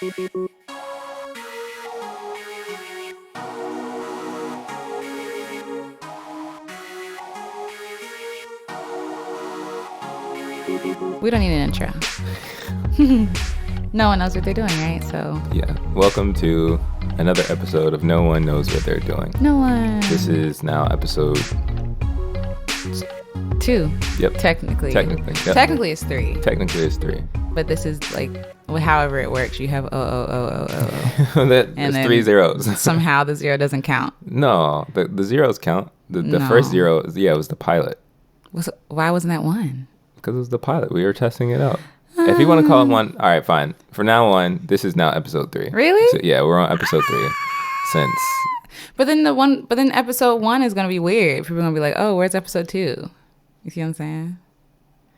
We don't need an intro. No one knows what they're doing, right? So yeah, welcome to another episode of No One Knows What They're Doing. No one. This is now episode 2. Yep. Technically. Yep. Technically it's 3. Technically it's 3. But this is like however it works. You have That's 3 zeros. Somehow the 0 doesn't count. No, the zeros count. The No. first 0, it was the pilot. Why wasn't that 1? Because it was the pilot. We were testing it out. If you want to call it 1, all right, fine. From now on, this is now episode 3. Really? So, yeah, we're on episode 3 since. But then episode 1 is gonna be weird. People are gonna be like, "Oh, where's episode 2?" You see what I'm saying?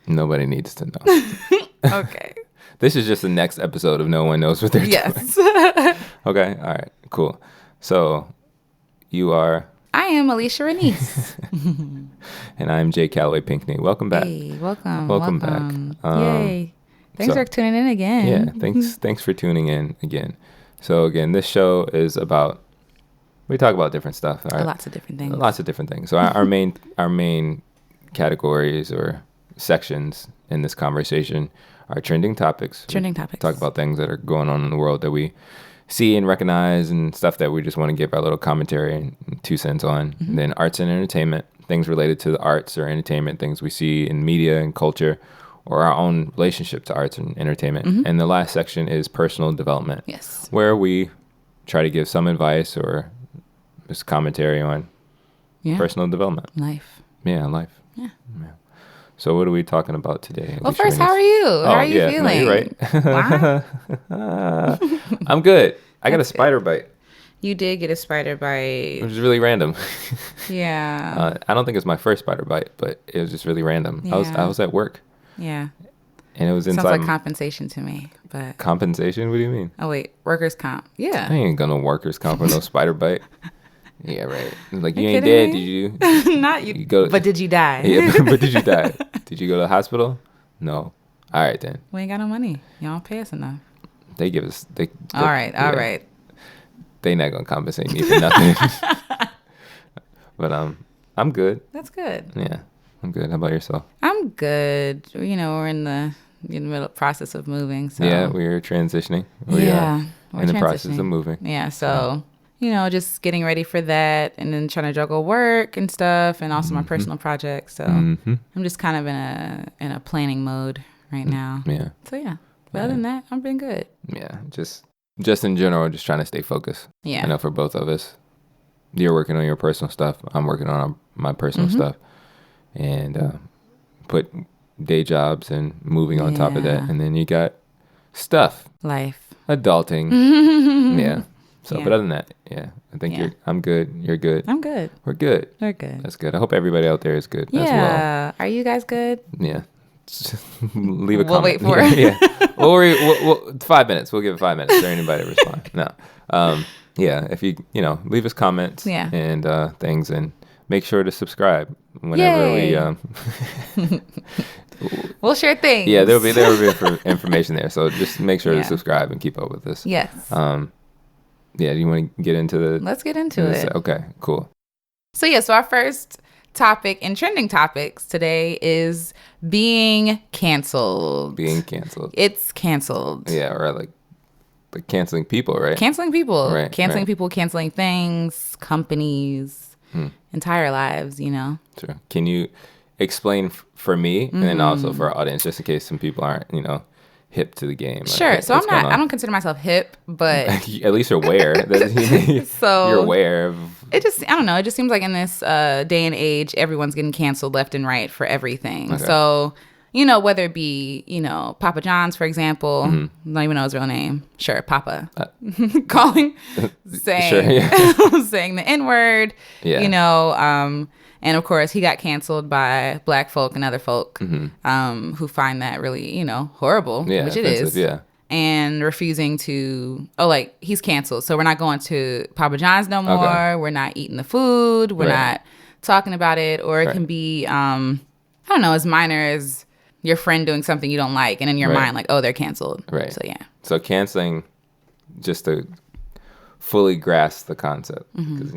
Nobody needs to know. Okay. This is just the next episode of No One Knows What They're Doing. Yes. Okay. All right. Cool. So, you are. I am Alecia Renece. And I'm Jay Calloway Pinckney. Welcome back. Hey, welcome. Welcome back. Yay. Thanks for tuning in again. Yeah, thanks for tuning in again. So again, this show is about, we talk about different stuff. Right? Lots of different things. Lots of different things. So our main categories or sections in this conversation are trending topics. Trending topics. Talk about things that are going on in the world that we see and recognize and stuff that we just want to give our little commentary and 2 cents on. Mm-hmm. And then arts and entertainment, things related to the arts or entertainment, things we see in media and culture or our own relationship to arts and entertainment. Mm-hmm. And the last section is personal development. Yes. Where we try to give some advice or just commentary on personal development. Life. Yeah, life. Yeah. So what are we talking about today? Well, first, how are you? How are you feeling? No, you're right. Wow. I'm good. I got a That's spider bite. You did get a spider bite. It was really random. Yeah. I don't think it's my first spider bite, but it was just really random. Yeah. I was at work. Yeah. And it was inside. Sounds like compensation to me, but. Compensation? What do you mean? Oh wait, workers' comp. Yeah. I ain't gonna workers' comp for no spider bite. Yeah, right. Like, you ain't kidding dead, me? did you? Not you. But did you die? Yeah, but did you die? Did you go to the hospital? No. All right, then. We ain't got no money. Y'all don't pay us enough. They give us. All right. They not gonna compensate me for nothing. But I'm good. That's good. Yeah, I'm good. How about yourself? I'm good. You know, we're in the middle process of moving. So Yeah, we're transitioning. We're in the process of moving. Yeah, so just getting ready for that, and then trying to juggle work and stuff, and also my personal projects. So I'm just kind of in a planning mode right now. Yeah. So yeah. But other than that, I've been good. Yeah, just in general, just trying to stay focused. Yeah. I know for both of us, you're working on your personal stuff. I'm working on my personal stuff, and put day jobs and moving on top of that, and then you got stuff, life, adulting. Yeah. So, Yeah. but other than that, yeah, I think I'm good. You're good. I'm good. We're good. We're good. That's good. I hope everybody out there is good as well. Yeah. Are you guys good? Yeah. Leave a comment. We'll wait for it. Yeah. We'll 5 minutes. We'll give it 5 minutes for anybody to respond. No. Yeah. If you leave us comments and things, and make sure to subscribe whenever we we'll share things. Yeah, there'll be information there. So just make sure to subscribe and keep up with us. Yes. Yeah, do you want to get into the... Let's get into it. Okay, cool. So our first topic in trending topics today is being canceled. Being canceled. It's canceled. Yeah, or like canceling people, right? Canceling people. Right, canceling people, canceling things, companies, entire lives, Sure. Can you explain for me and then also for our audience, just in case some people aren't, hip to the game? Sure. So I don't consider myself hip, but at least you're aware. So you're aware of. It just, I don't know. It just seems like in this day and age, everyone's getting canceled left and right for everything. Okay. So, whether it be, Papa John's, for example, don't even know his real name. Sure, Papa. saying, saying the N-word, and of course, he got canceled by black folk and other folk who find that really, horrible, which it is. Yeah. And refusing to, he's canceled. So we're not going to Papa John's no more. Okay. We're not eating the food. We're not talking about it. Or it can be, I don't know, as minor as your friend doing something you don't like. And in your mind, like, oh, they're canceled. Right. So, yeah. So canceling just to fully grasp the concept, because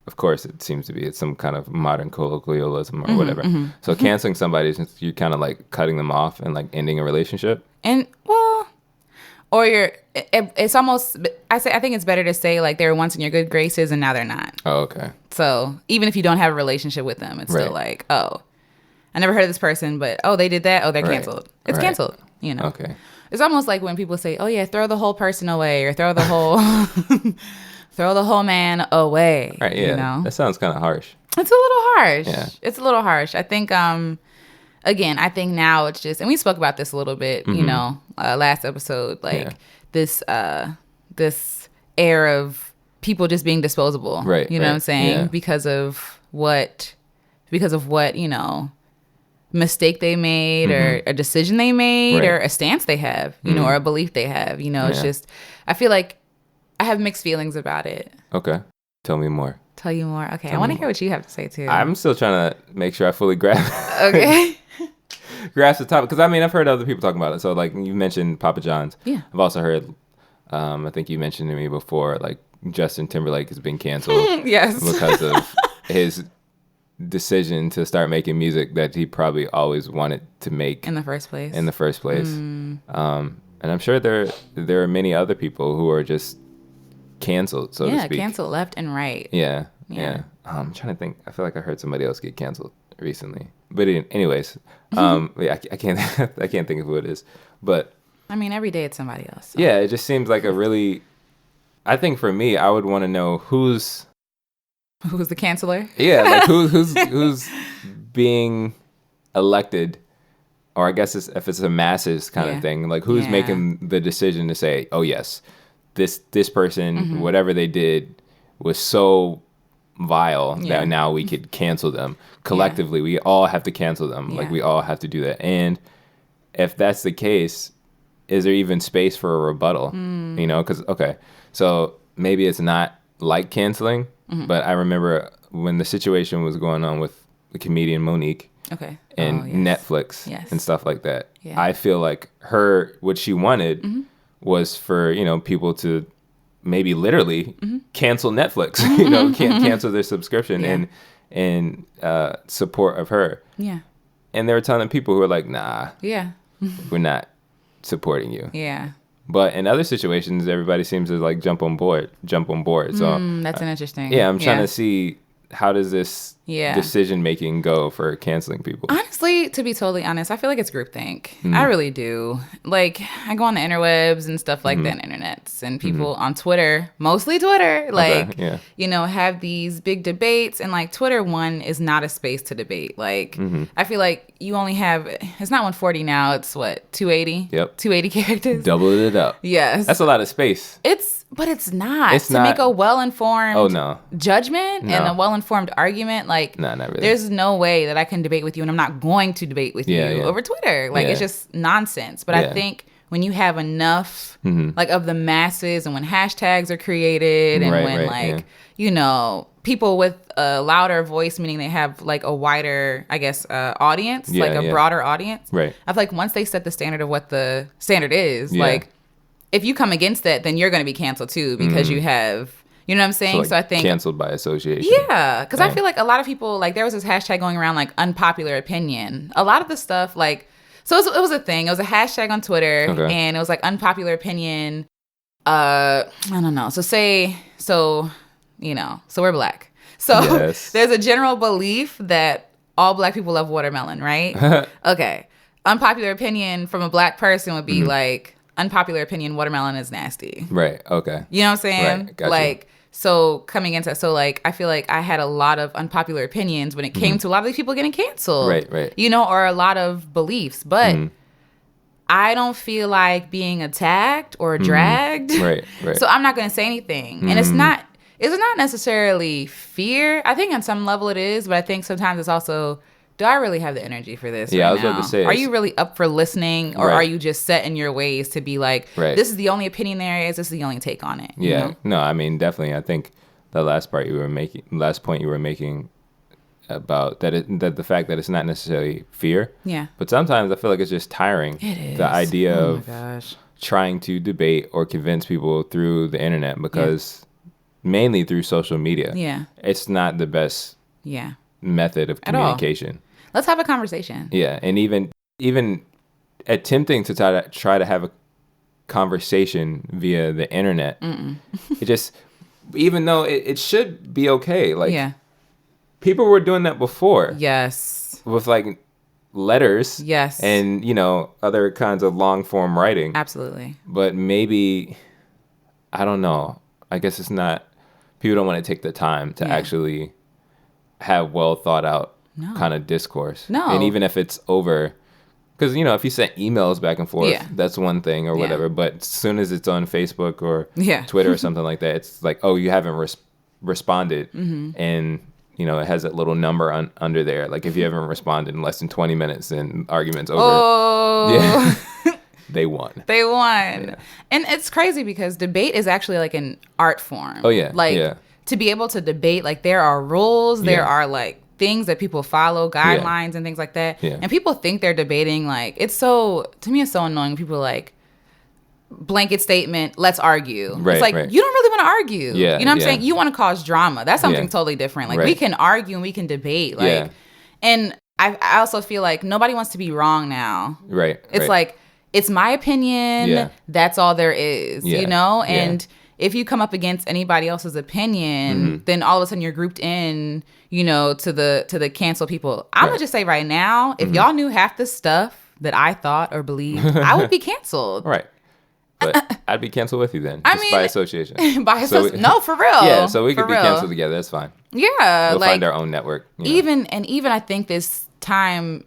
of course it seems to be it's some kind of modern colloquialism or whatever. So canceling somebody is just, you're kind of like cutting them off and like ending a relationship. And well, or it's almost, I think it's better to say like they were once in your good graces and now they're not. Oh, okay. So even if you don't have a relationship with them, it's still like, oh, I never heard of this person, but oh, they did that. Oh, they're canceled. It's canceled. Okay. It's almost like when people say, "Oh yeah, throw the whole person away," or "Throw the whole, throw the whole man away." Right. Yeah. That sounds kind of harsh. It's a little harsh. Yeah. It's a little harsh. I think. Again, I think now it's just, and we spoke about this a little bit. Last episode, like this air of people just being disposable. Right. You know what I'm saying? Yeah. Because of what mistake they made or a decision they made or a stance they have, or a belief they have, it's just, I feel like I have mixed feelings about it. Okay. Tell me more. Tell you more. Okay. I want to hear what you have to say too. I'm still trying to make sure I fully grasp. Okay. grasp the topic. Because I've heard other people talking about it. So like you mentioned Papa John's. Yeah. I've also heard, I think you mentioned to me before, like Justin Timberlake has been canceled. Yes. Because of his decision to start making music that he probably always wanted to make in the first place. And I'm sure there are many other people who are just canceled, so to speak. Yeah, canceled left and right. Yeah. I'm trying to think. I feel like I heard somebody else get canceled recently. But anyways, I can't I can't think of who it is. But every day it's somebody else. So. Yeah, it just seems like I think for me, I would want to know who's the canceller? Yeah, like who's being elected, or I guess if it's a masses kind of thing, like who's making the decision to say, oh yes, this person, whatever they did was so vile that now we could cancel them collectively. We all have to cancel them. Like we all have to do that. And if that's the case, is there even space for a rebuttal? Because so maybe it's not like canceling. But I remember when the situation was going on with the comedian Monique and Netflix and stuff like that. Yeah. I feel like what she wanted was for, people to maybe literally cancel Netflix, cancel their subscription in support of her. Yeah. And there were a ton of people who were like, nah, we're not supporting you. Yeah. But in other situations, everybody seems to like jump on board. So that's an interesting. Yeah, I'm trying to see how does this decision making go for canceling people. Honestly, to be totally honest, I feel like it's groupthink. I really do. Like I go on the interwebs and stuff like that, internets, and people on Twitter, mostly Twitter, like have these big debates, and like Twitter is not a space to debate. Like I feel like you only have, it's not 140 now, it's what, 280? Yep. 280 characters. Double it up. Yes. That's a lot of space. But it's not. It's to make a well-informed judgment and a well-informed argument. Like, not really. There's no way that I can debate with you, and I'm not going to debate with you over Twitter. Like, it's just nonsense. But I think when you have enough, like, of the masses, and when hashtags are created, and people with a louder voice, meaning they have, like, a wider, I guess, audience, like a broader audience. Right. I feel like once they set the standard of what the standard is, like, if you come against that, then you're going to be canceled too, because you have, you know what I'm saying? So I think canceled by association. Yeah, because I feel like a lot of people, like there was this hashtag going around like unpopular opinion. A lot of the stuff like, so it was a thing. It was a hashtag on Twitter, and it was like unpopular opinion. I don't know. So we're black. So there's a general belief that all black people love watermelon, right? Okay. Unpopular opinion from a black person would be like, unpopular opinion, watermelon is nasty. Right. Okay. You know what I'm saying? Right. Gotcha. Like, so coming into, so like, I feel like I had a lot of unpopular opinions when it came to a lot of these people getting canceled. Right. Right. Or a lot of beliefs, but I don't feel like being attacked or dragged. Right. Right. So I'm not going to say anything. And it's not necessarily fear. I think on some level it is, but I think sometimes it's also, do I really have the energy for this? Yeah, right I was now? about to say. Are you really up for listening, or are you just set in your ways to be like, this is the only opinion there is, this is the only take on it? Yeah, no, definitely. I think the last point you were making about that the fact that it's not necessarily fear. Yeah. But sometimes I feel like it's just tiring. It is. The idea of trying to debate or convince people through the internet because mainly through social media. Yeah. It's not the best method of communication. Let's have a conversation. Yeah. And even attempting to try to have a conversation via the internet, it just, even though it should be okay. Like, people were doing that before. Yes. With like letters. Yes. And, you know, other kinds of long form writing. Absolutely. But maybe, I don't know. I guess it's not, people don't want to take the time to actually have well thought out kind of discourse. No. And even if it's over, because, you know, if you send emails back and forth, that's one thing or whatever. But as soon as it's on Facebook or Twitter or something like that, it's like, oh, you haven't responded. And, you know, it has that little number under there. Like, if you haven't responded in less than 20 minutes, then argument's over. Oh. Yeah. They won. They won. Yeah. And it's crazy because debate is actually like an art form. Oh, yeah. Like, to be able to debate, like, there are rules, there are, like, things that people follow, guidelines and things like that. Yeah. And people think they're debating, like, to me, it's so annoying. People like, blanket statement, let's argue. Right, it's like, you don't really want to argue. Yeah, you know what I'm saying? You want to cause drama. That's something totally different. Like, we can argue and we can debate. Like, and I also feel like nobody wants to be wrong now. Right. It's like, it's my opinion. Yeah. That's all there is, you know? And if you come up against anybody else's opinion, then all of a sudden you're grouped in, you know, to the cancel people. I'm going to just say right now, if y'all knew half the stuff that I thought or believed, I would be canceled. Right. But I'd be canceled with you then. By association. No, for real. Yeah, so we could be canceled together. That's fine. Yeah. We'll find our own network. You know? Even I think this time,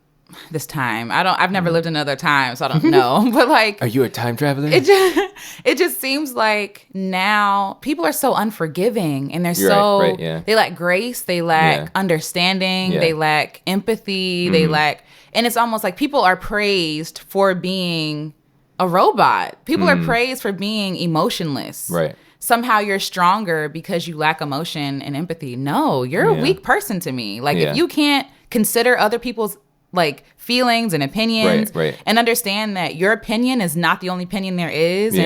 I've never lived another time, so I don't know. But like, are you a time traveler? It just seems like now people are so unforgiving, and they're they lack grace, they lack understanding, they lack empathy, they lack, and it's almost like people are praised for being a robot. People are praised for being emotionless. Right. Somehow you're stronger because you lack emotion and empathy. No, you're a weak person to me. Like, if you can't consider other people's like feelings and opinions and understand that your opinion is not the only opinion there is,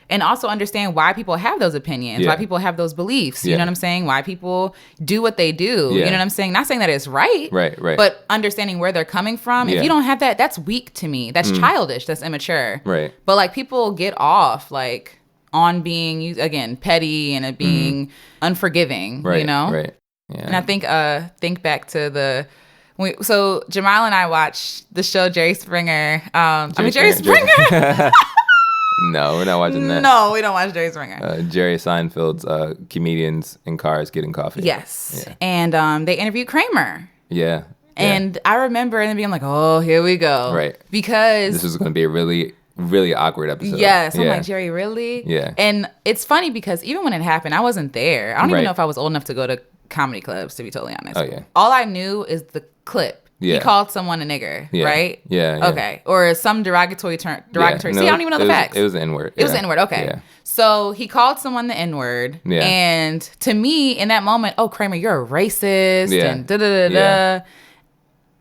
and also understand why people have those opinions, why people have those beliefs, you know what I'm saying? Why people do what they do, you know what I'm saying? Not saying that it's right, but understanding where they're coming from. If you don't have that, that's weak to me. That's childish. That's immature. Right. But like, people get off like on being, again, petty and being unforgiving, you know? Right. Yeah. And I think back to so Jamiel and I watched the show Jerry Springer. Jerry Springer. No, we're not watching that. No, we don't watch Jerry Springer. Jerry Seinfeld's comedians in cars getting coffee. Yes. Yeah. And they interviewed Kramer. Yeah. And I remember being like, oh, here we go. Right. Because this was going to be a really, really awkward episode. Yes. I'm like, Jerry, really? Yeah. And it's funny because even when it happened, I wasn't there. I don't even know if I was old enough to go to comedy clubs, to be totally honest. Oh, yeah. All I knew is the clip. Yeah. He called someone a nigger, right? Yeah. Okay. Or some derogatory term. Derogatory. See, I don't even know the facts. It was the N-word. It was the N-word. Okay. Yeah. So he called someone the N-word. Yeah. And to me, in that moment, oh, Kramer, you're a racist. Yeah. And da-da-da-da. Yeah.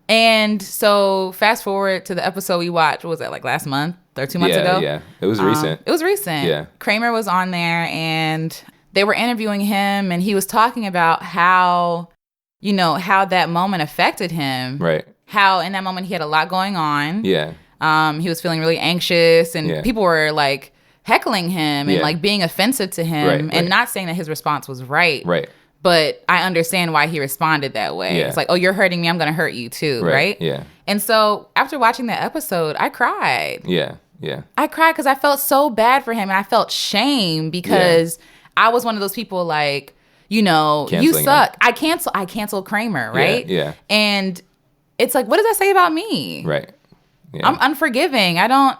And so fast forward to the episode we watched, what was that, like last month or 2 months ago? Yeah. It was recent. It was recent. Yeah. Kramer was on there and they were interviewing him and he was talking about how that moment affected him. Right. How in that moment he had a lot going on. Yeah. He was feeling really anxious and people were like heckling him and like being offensive to him and not saying that his response was right. Right. But I understand why he responded that way. Yeah. It's like, oh, you're hurting me, I'm going to hurt you too, right? Yeah. And so after watching that episode, I cried. Yeah. Yeah. I cried because I felt so bad for him and I felt shame because I was one of those people like, canceling you suck. Him. I canceled Kramer, right? Yeah. And it's like, what does that say about me? Right. Yeah. I'm unforgiving. I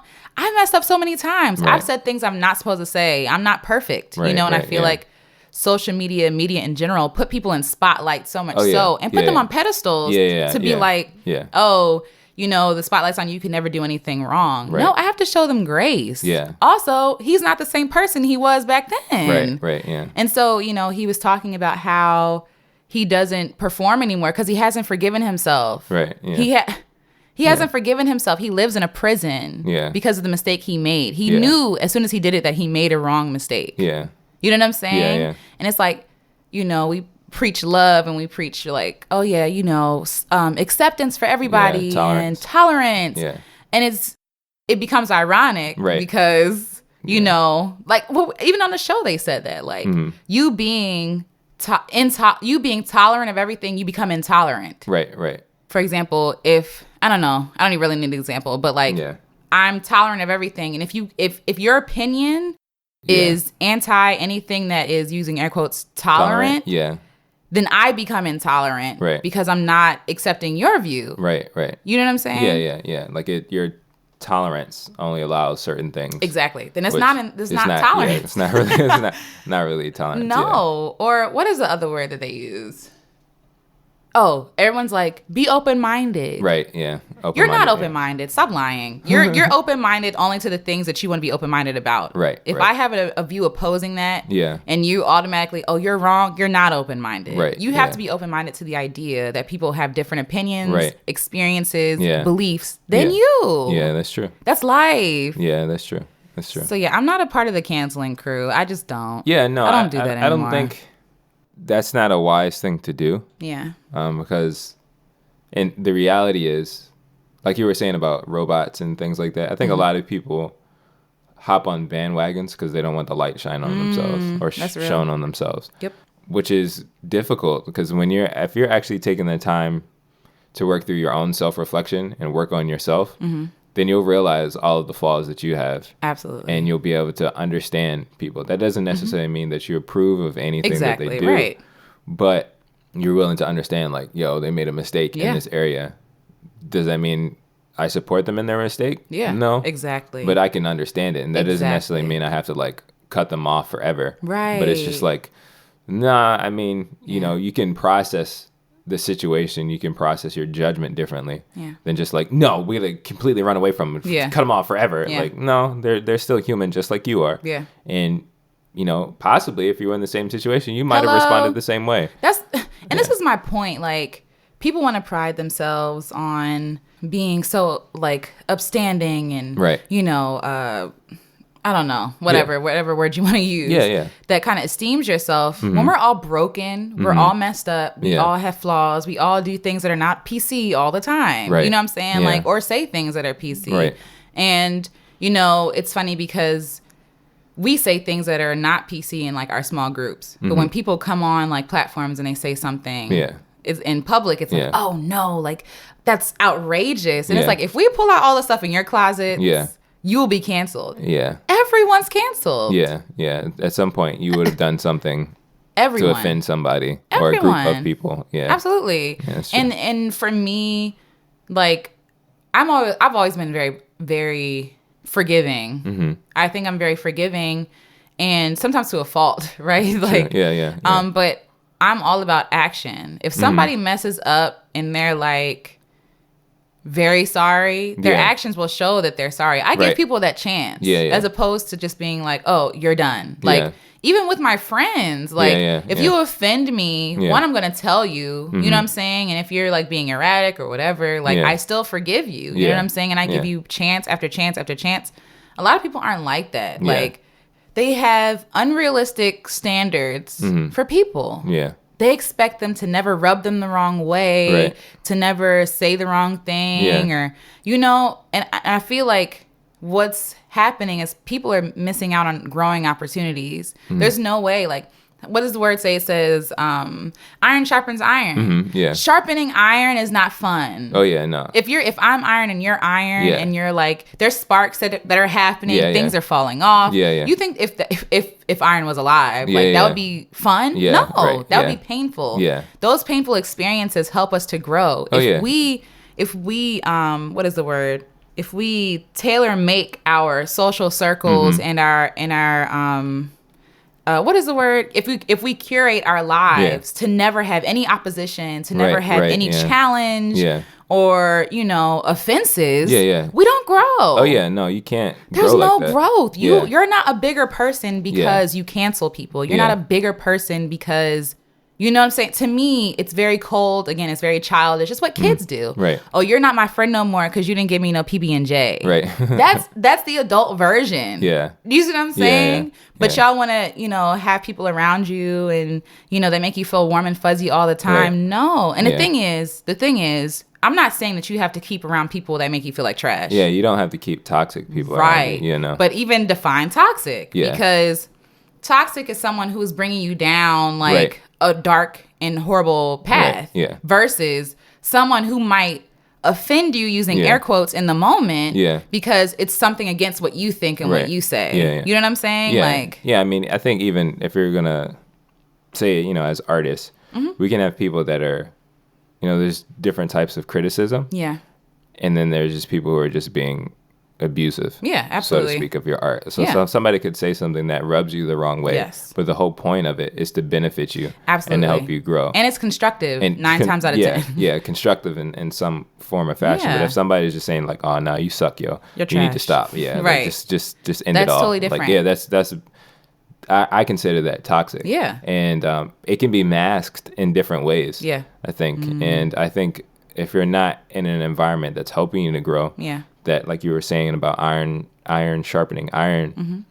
messed up so many times. Right. I've said things I'm not supposed to say. I'm not perfect, and I feel like social media in general put people in spotlight so much and put them on pedestals to be like, oh, the spotlight's on you, can never do anything wrong. Right. No, I have to show them grace. Yeah. Also, he's not the same person he was back then. Right, yeah. And so, he was talking about how he doesn't perform anymore because he hasn't forgiven himself. Right, yeah. He hasn't forgiven himself. He lives in a prison because of the mistake he made. He knew as soon as he did it that he made a wrong mistake. Yeah. You know what I'm saying? Yeah, yeah. And it's like, you know, we preach love and we preach like, oh yeah, you know, acceptance for everybody and tolerance. Yeah. And it becomes ironic because, you know, like even on the show they said that like you being tolerant of everything, you become intolerant. Right. For example, if I don't even really need an example, but like I'm tolerant of everything, and if your opinion is anti anything that is using air quotes tolerant, then I become intolerant because I'm not accepting your view. Right. You know what I'm saying? Yeah. Like your tolerance only allows certain things. Exactly. Then it's not tolerance. Yeah, it's not really not really tolerance. No. Or what is the other word that they use? Oh, everyone's like, be open-minded. Right, yeah. You're not open-minded. Stop lying. You're open-minded only to the things that you want to be open-minded about. Right. If I have a view opposing that, and you automatically, oh, you're wrong, you're not open-minded. Right. You have to be open-minded to the idea that people have different opinions, experiences, beliefs than you. Yeah, that's true. That's life. Yeah, that's true. So yeah, I'm not a part of the canceling crew. I just don't. Yeah, no, I don't do that anymore. I don't think that's not a wise thing to do. Yeah. Because, and the reality is, like you were saying about robots and things like that, I think a lot of people hop on bandwagons because they don't want the light shine on themselves or shown on themselves. Yep. Which is difficult because if you're actually taking the time to work through your own self-reflection and work on yourself, then you'll realize all of the flaws that you have. Absolutely. And you'll be able to understand people. That doesn't necessarily mean that you approve of anything that they do. Right. But you're willing to understand, like, yo, they made a mistake in this area. Does that mean I support them in their mistake? Yeah. No. Exactly. But I can understand it. And that doesn't necessarily mean I have to, like, cut them off forever. Right. But it's just like, nah, I mean, you know, you can process the situation, you can process your judgment differently than just like, no, we gotta completely run away from them, cut them off forever. Like, no, they're still human just like you are. Yeah. And, you know, possibly if you were in the same situation, you might have responded the same way. This was my point. Like, people want to pride themselves on being so like upstanding and, you know, I don't know, whatever word you want to use. Yeah. That kind of esteems yourself. When we're all broken, we're all messed up. We all have flaws. We all do things that are not PC all the time. Right. You know what I'm saying? Yeah. Like, or say things that are PC. Right. And, you know, it's funny because we say things that are not PC in like our small groups. But when people come on like platforms and they say something is in public, it's like, oh no, like that's outrageous. And it's like, if we pull out all the stuff in your closet, you'll be canceled. Yeah. Everyone's canceled. Yeah. At some point, you would have done something to offend somebody or a group of people. Yeah. Absolutely. Yeah, that's true. And for me, like, I've always been very, very forgiving. I think I'm very forgiving, and sometimes to a fault, right? Like, yeah. But I'm all about action. If somebody messes up and they're like very sorry, their actions will show that they're sorry. I give people that chance, as opposed to just being like, oh, you're done. Like, even with my friends, like, if you offend me, one, I'm going to tell you, you know what I'm saying? And if you're like being erratic or whatever, like, I still forgive you. You know what I'm saying? And I give you chance after chance after chance. A lot of people aren't like that. Like, they have unrealistic standards for people. Yeah. They expect them to never rub them the wrong way, to never say the wrong thing, or, you know, and I feel like what's happening is people are missing out on growing opportunities. There's no way, like, what does the word say? It says, iron sharpens iron. Sharpening iron is not fun. Oh yeah, no. If I'm iron and you're iron and you're like, there's sparks that are happening, things are falling off. You think if iron was alive, that would be fun? No, that would be painful. Those painful experiences help us to grow. If we what is the word? If we tailor make our social circles and our what is the word? If we curate our lives to never have any opposition, to never have any challenge or, you know, offenses, we don't grow. Oh yeah, no, you can't. There's grow no like that. growth. You're not a bigger person because you cancel people. You're not a bigger person because You know what I'm saying? To me, it's very cold. Again, it's very childish. It's what kids do. Right. Oh, you're not my friend no more because you didn't give me no PB&J. Right. That's the adult version. Yeah. You see what I'm saying? Yeah. But y'all want to, have people around you and, they make you feel warm and fuzzy all the time. Right. No. And the thing is, I'm not saying that you have to keep around people that make you feel like trash. Yeah, you don't have to keep toxic people around you, But even define toxic. Yeah. Because toxic is someone who's bringing you down like a dark and horrible path. Right. Yeah. Versus someone who might offend you using air quotes in the moment because it's something against what you think and what you say. Yeah. You know what I'm saying? I mean, I think even if you're going to say, as artists, we can have people that are, there's different types of criticism. Yeah. And then there's just people who are just being abusive. Yeah, absolutely. So to speak, of your art. So somebody could say something that rubs you the wrong way. Yes. But the whole point of it is to benefit you. Absolutely. And to help you grow. And it's constructive 9 times out of 10. Yeah, constructive in some form or fashion. Yeah. But if somebody's just saying like, oh, no, you suck, yo. You're trash. You need to stop. Yeah. Right. Like, just end it all. That's totally different. Like, that's I consider that toxic. Yeah. And it can be masked in different ways. Yeah. I think. Mm-hmm. And I think if you're not in an environment that's helping you to grow, that like you were saying about iron sharpening iron,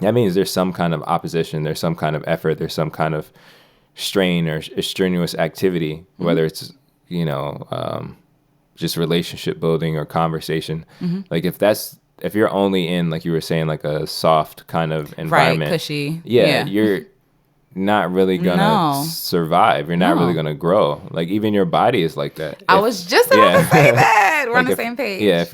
that means there's some kind of opposition, there's some kind of effort, there's some kind of strain or strenuous activity, whether it's, just relationship building or conversation. Like if you're only in, like you were saying, like a soft kind of environment, right, cushy, you're not really gonna survive. You're not really gonna grow. Like even your body is like that. I was just about to say that. We're like on the same page. Yeah, if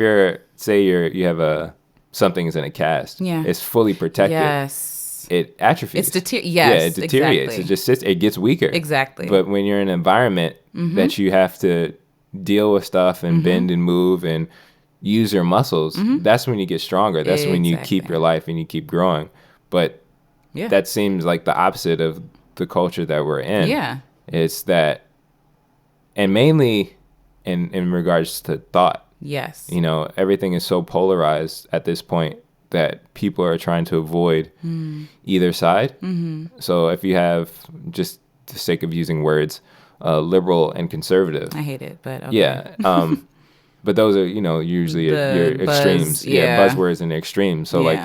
you have something's in a cast, it's fully protected. Yes. It atrophies. It deteriorates. Exactly. It just sits. It gets weaker. Exactly. But when you're in an environment that you have to deal with stuff and bend and move and use your muscles, that's when you get stronger. That's when you keep your life and you keep growing. But that seems like the opposite of the culture that we're in. Yeah. It's that, and mainly in regards to thought. Yes. Everything is so polarized at this point that people are trying to avoid either side. So if you have, just the sake of using words, liberal and conservative. I hate it, but okay. Yeah. But those are, usually your extremes. Buzzwords and extremes. So like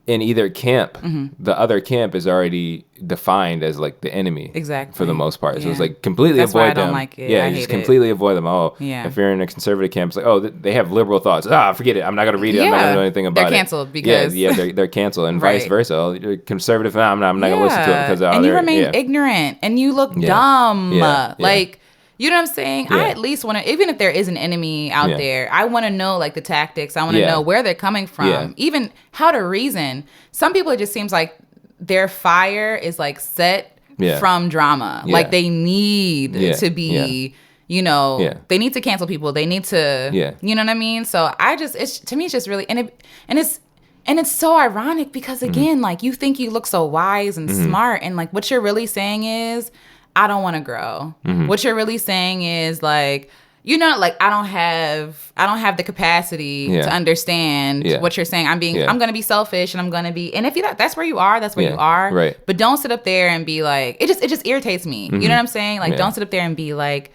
in either camp, the other camp is already defined as like the enemy. Exactly. For the most part. So it's like completely avoid them. That's why I don't like it. Yeah, just completely avoid them. Oh, if you're in a conservative camp, it's like, oh, they have liberal thoughts. Forget it. I'm not going to read it. I'm not going to know anything about it. They're canceled because... they're canceled. And vice versa. Oh, you're conservative, I'm not going to listen to it because... and you remain ignorant and you look dumb. Like... You know what I'm saying? Yeah. I at least want to, even if there is an enemy out there, I want to know like the tactics. I want to know where they're coming from, even how to reason. Some people, it just seems like their fire is like set from drama. Yeah. Like they need to be, they need to cancel people. They need to, you know what I mean? So to me, it's just really, and it's so ironic because again, like you think you look so wise and smart and like what you're really saying is, I don't want to grow. What you're really saying is like, like I don't have the capacity to understand what you're saying. I'm going to be selfish and I'm going to be, and if that's where you are, that's where you are. Right. But don't sit up there and be like, it just irritates me. You know what I'm saying? Like, don't sit up there and be like,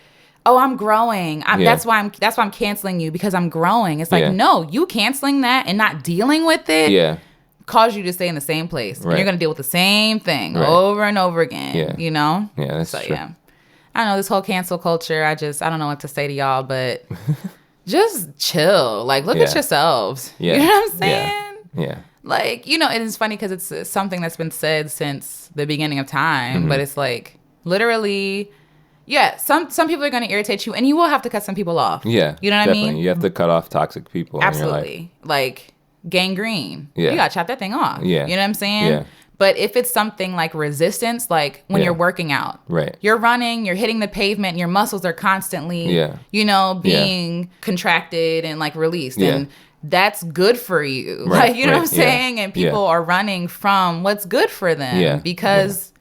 oh, I'm growing. That's why I'm canceling you because I'm growing. It's like, no, you canceling that and not dealing with it. Yeah. Cause you to stay in the same place. Right. And you're going to deal with the same thing over and over again, Yeah, that's true. Yeah. I don't know, this whole cancel culture, I don't know what to say to y'all, but just chill. Like, look at yourselves. Yeah. You know what I'm saying? Yeah. Like, it is funny because it's something that's been said since the beginning of time, but it's like, literally... Yeah, some people are going to irritate you, and you will have to cut some people off. Yeah, you know what I mean? You have to cut off toxic people. Absolutely. In your life. Like... gangrene. You gotta chop that thing off. You know what I'm saying? Yeah. But if it's something like resistance, like when you're working out, you're running, you're hitting the pavement, and your muscles are constantly, being contracted and like released, and that's good for you. Like, you know what I'm saying? And people are running from what's good for them because.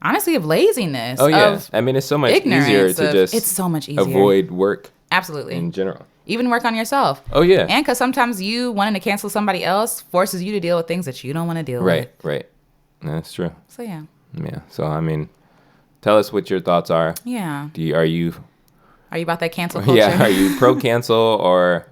Honestly, of laziness. Oh yeah, I mean it's so much easier to just. It's so much easier. Avoid work. Absolutely. In general. Even work on yourself. Oh, yeah. And because sometimes you wanting to cancel somebody else forces you to deal with things that you don't want to deal with. Right. That's true. So, yeah. Yeah. So, I mean, tell us what your thoughts are. Yeah. Are you about that cancel culture? Yeah. Are you pro cancel or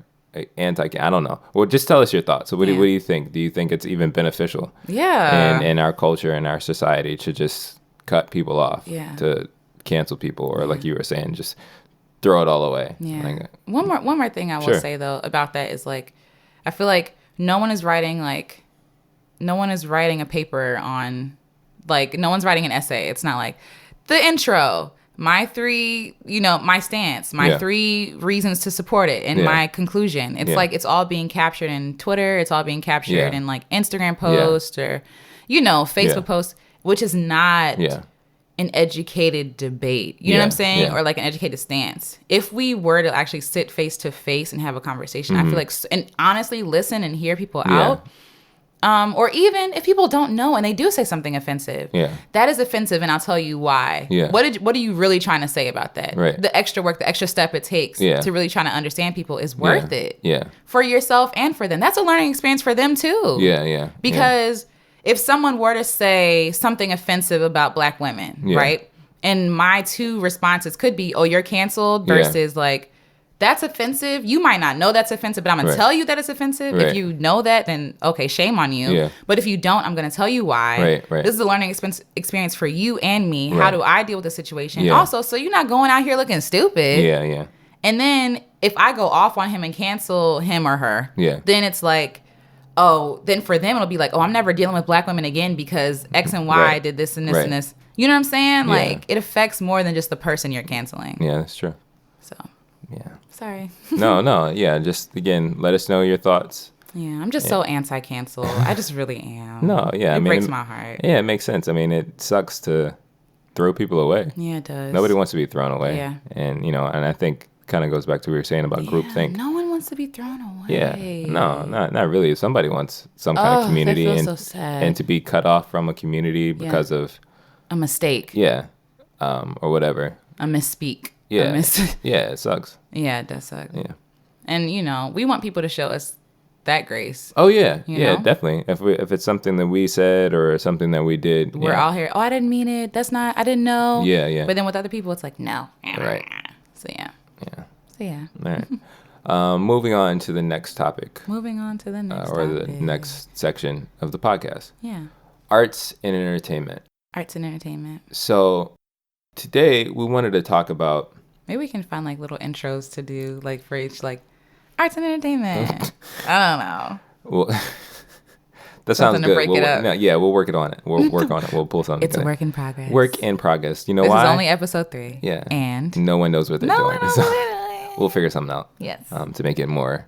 anti? I don't know. Well, just tell us your thoughts. So what do you think? Do you think it's even beneficial? Yeah. In our culture and our society to just cut people off? Yeah. To cancel people, or like you were saying, just throw it all away. Yeah. Like, one more thing I will say though about that is like, I feel like no one is writing a paper on, like, no one's writing an essay. It's not like the intro, my 3, my stance, my 3 reasons to support it, and my conclusion. It's like, it's all being captured in Twitter. It's all being captured in like Instagram posts or, Facebook posts, which is not an educated debate. You know what I'm saying? Or like an educated stance. If we were to actually sit face to face and have a conversation, I feel like, and honestly listen and hear people out. Or even if people don't know and they do say something offensive, that is offensive, and I'll tell you why. What are you really trying to say about that? Right. The extra work, the extra step it takes to really trying to understand people is worth it. For yourself and for them. That's a learning experience for them too. Because if someone were to say something offensive about Black women, right? And my 2 responses could be, oh, you're canceled, versus like, that's offensive. You might not know that's offensive, but I'm going to tell you that it's offensive. If you know that, then okay, shame on you. But if you don't, I'm going to tell you why. This is a learning experience for you and me. How do I deal with the situation? Also, so you're not going out here looking stupid. And then if I go off on him and cancel him or her, then it's like, oh, then for them, it'll be like, oh, I'm never dealing with Black women again because X and Y did this and this and this. You know what I'm saying? Like, it affects more than just the person you're canceling. Yeah, that's true. So, yeah. Sorry. No. Yeah, just, again, let us know your thoughts. Yeah, I'm just so anti-cancel. I just really am. No, yeah. It breaks my heart. Yeah, it makes sense. I mean, it sucks to throw people away. Yeah, it does. Nobody wants to be thrown away. Yeah. And, and I think kind of goes back to what we were saying about groupthink. No one wants to be thrown away. Yeah, no, not really. If somebody wants some kind of community and to be cut off from a community because of a mistake. Yeah, or whatever. A misspeak. Yeah, yeah, it sucks. Yeah, it does suck. Yeah, and we want people to show us that grace. Oh yeah, yeah, definitely. If it's something that we said or something that we did, we're all here. Oh, I didn't mean it. That's not. I didn't know. Yeah. But then with other people, it's like no. Right. So yeah. All right. Moving on to the next topic. Or the next section of the podcast. Yeah. Arts and entertainment. So today we wanted to talk about. Maybe we can find like little intros to do like for each like arts and entertainment. I don't know. Well, that sounds good. Break it up. No, yeah, we'll work on it. We'll work on it. We'll pull something. It's a work in progress. Work in progress. You know why? This is only episode 3. Yeah. And no one knows what they're doing. We'll figure something out. Yes. To make it more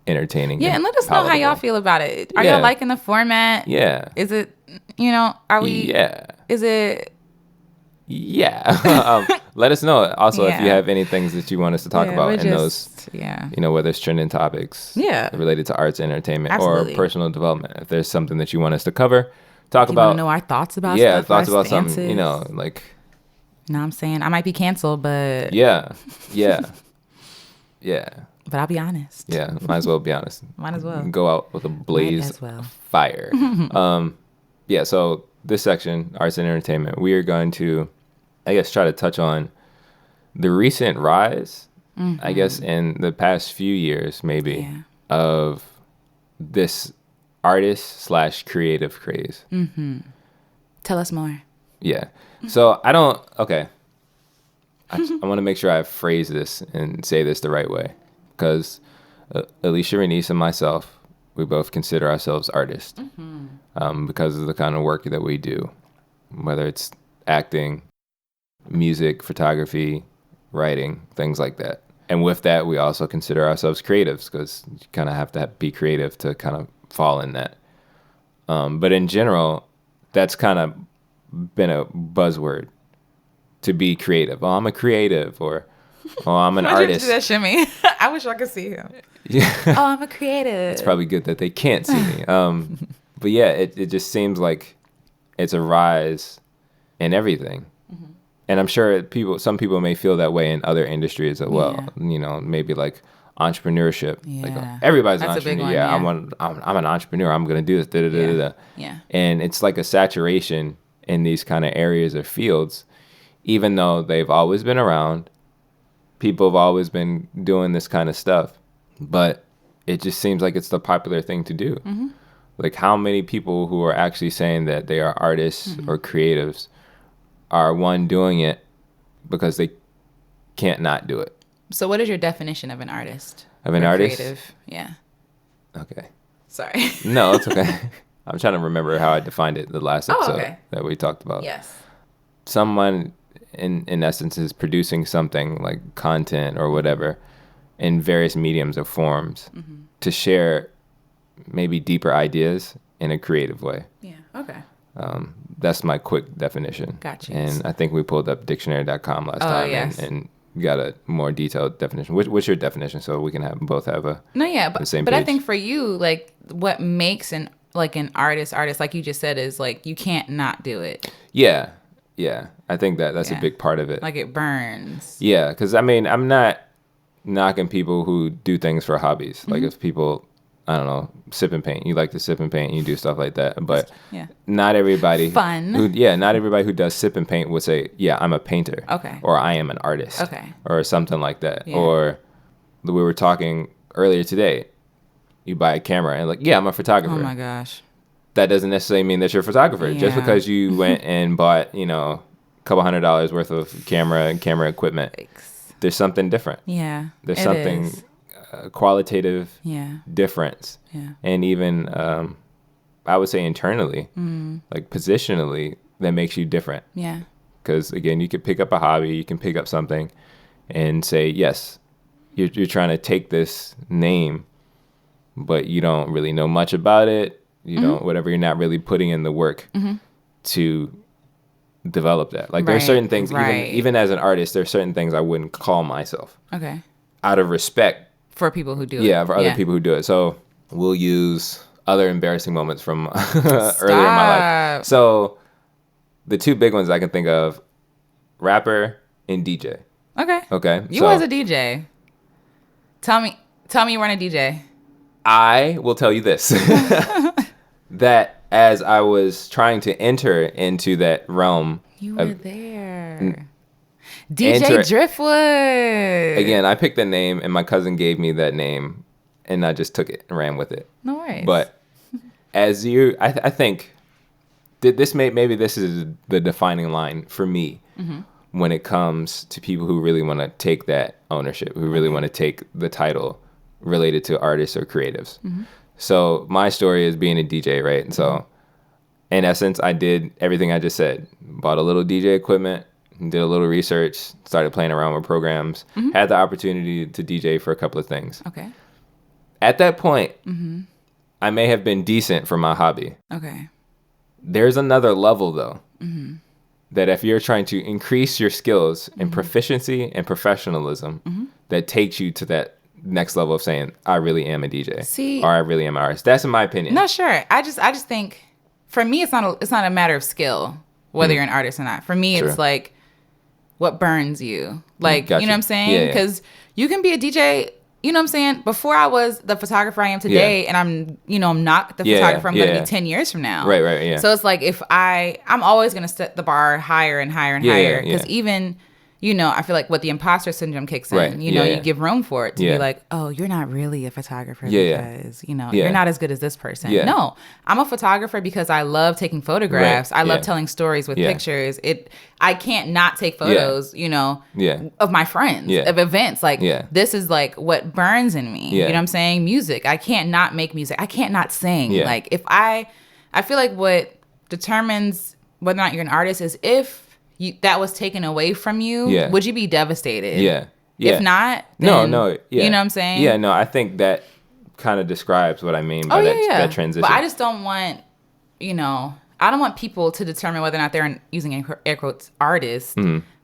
entertaining. Yeah, and let us know how y'all feel about it. Are y'all liking the format? Yeah. Is it, are we? Yeah. Is it? Yeah. Let us know. Also, if you have any things that you want us to talk about in those, whether it's trending topics related to arts and entertainment or personal development. If there's something that you want us to cover, talk about. You want to know our thoughts about stuff? Thoughts about something, like. No, I'm saying I might be canceled, but. Yeah. But I'll be honest. Yeah, might as well be honest. Might as well. Go out with a blaze of fire. So this section, arts and entertainment, we are going to, I guess, try to touch on the recent rise, I guess, in the past few years, maybe, of this artist/creative craze. Tell us more. Yeah. So I want to make sure I phrase this and say this the right way, because Alecia, Renece, and myself, we both consider ourselves artists because of the kind of work that we do, whether it's acting, music, photography, writing, things like that. And with that, we also consider ourselves creatives because you kind of have to be creative to kind of fall in that. But in general, that's kind of been a buzzword, to be creative. Oh, I'm a creative, or oh, I'm an artist. You do that shimmy. I wish I could see him. Yeah. Oh, I'm a creative. It's probably good that they can't see me. But yeah, it just seems like it's a rise in everything. And I'm sure some people may feel that way in other industries as well. Maybe like entrepreneurship. Like everybody's an entrepreneur. I'm an entrepreneur. I'm gonna do this. Yeah. And it's like a saturation in these kind of areas or fields. even though they've always been around, people have always been doing this kind of stuff, but it just seems like it's the popular thing to do. Mm-hmm. Like, how many people who are actually saying that they are artists or creatives are, one, doing it because they can't not do it? So what is your definition of an artist? Of an artist? Creative, yeah. Okay. Sorry. No, it's okay. I'm trying to remember how I defined it the last episode that we talked about. Yes. Someone, in essence, is producing something like content or whatever in various mediums or forms to share maybe deeper ideas in a creative way. Yeah, okay. That's my quick definition. Gotcha. And I think we pulled up dictionary.com last time and got a more detailed definition. What's your definition, so we can both have a the same but page? I think for you, like, what makes an artist, like you just said, is like you can't not do it. Yeah. I think that's a big part of it. Like, it burns. Yeah, because I mean, I'm not knocking people who do things for hobbies. Like, if people, I don't know, sip and paint. You like to sip and paint and you do stuff like that. But not everybody not everybody who does sip and paint would say, yeah, I'm a painter. Okay. Or I am an artist. Okay. Or something like that. Yeah. Or we were talking earlier today. You buy a camera and like, yeah, I'm a photographer. Oh my gosh. That doesn't necessarily mean that you're a photographer. Yeah. Just because you went and bought, a couple $100 worth of camera equipment. There's something different. Yeah. There's something qualitative difference. Yeah. And even, I would say internally, like positionally, that makes you different. Yeah. Because, again, you could pick up a hobby, you can pick up something and say, yes, you're trying to take this name, but you don't really know much about it. You don't, whatever, you're not really putting in the work to develop that. Like, there are certain things, even as an artist, there are certain things I wouldn't call myself. Okay. Out of respect. For people who do it. Yeah, for other people who do it. So we'll use other embarrassing moments from earlier in my life. So the two big ones I can think of, rapper and DJ. Okay. You was a DJ. Tell me you weren't a DJ. I will tell you this. That as I was trying to enter into that realm. You were there. DJ Driftwood. Again, I picked the name and my cousin gave me that name and I just took it and ran with it. No worries. But as you, I think maybe this is the defining line for me when it comes to people who really want to take that ownership, who really want to take the title related to artists or creatives. So my story is being a DJ, right? And so in essence, I did everything I just said. Bought a little DJ equipment, did a little research, started playing around with programs, had the opportunity to DJ for a couple of things. Okay. At that point, I may have been decent for my hobby. Okay. There's another level, though, that if you're trying to increase your skills and proficiency and professionalism, that takes you to that next level of saying, I really am a DJ. Or I really am an artist. That's in my opinion. No, sure. I just think, for me, it's not a matter of skill, whether you're an artist or not. For me, it's like, what burns you? Like, you know what I'm saying? Because you can be a DJ, you know what I'm saying? Before I was the photographer I am today, and I'm not the photographer I'm going to be 10 years from now. Right, yeah. So it's like, I'm always going to set the bar higher and higher and higher. Because even, I feel like what the imposter syndrome kicks in, you give room for it to be like, oh, you're not really a photographer because, you're not as good as this person. No, I'm a photographer because I love taking photographs. I love telling stories with pictures. I can't not take photos, of my friends, of events. Like, this is like what burns in me. You know what I'm saying? Music. I can't not make music. I can't not sing. Like, if I feel like what determines whether or not you're an artist is if that was taken away from you, would you be devastated? Yeah. If not, then, no. Yeah. You know what I'm saying? Yeah, no, I think that kind of describes what I mean by that transition. But I just don't want, I don't want people to determine whether or not they're using air quotes artists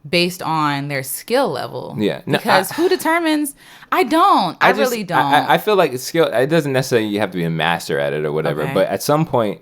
based on their skill level. Yeah. No, because who determines? I don't. I really don't. I feel like skill, it doesn't necessarily you have to be a master at it or whatever, but at some point,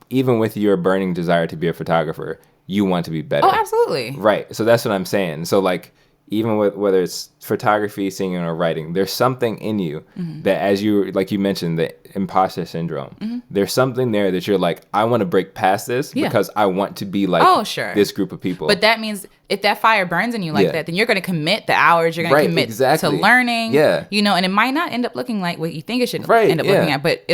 even with your burning desire to be a photographer, you want to be better. Oh, absolutely. Right. So that's what I'm saying. So, like, even with whether it's photography, singing, or writing, there's something in you that, as you mentioned, the imposter syndrome. There's something there that you're like, I want to break past this because I want to be like this group of people. But that means if that fire burns in you like that, then you're going to commit the hours. You're going to commit to learning. Yeah. And it might not end up looking like what you think it should end up looking at, but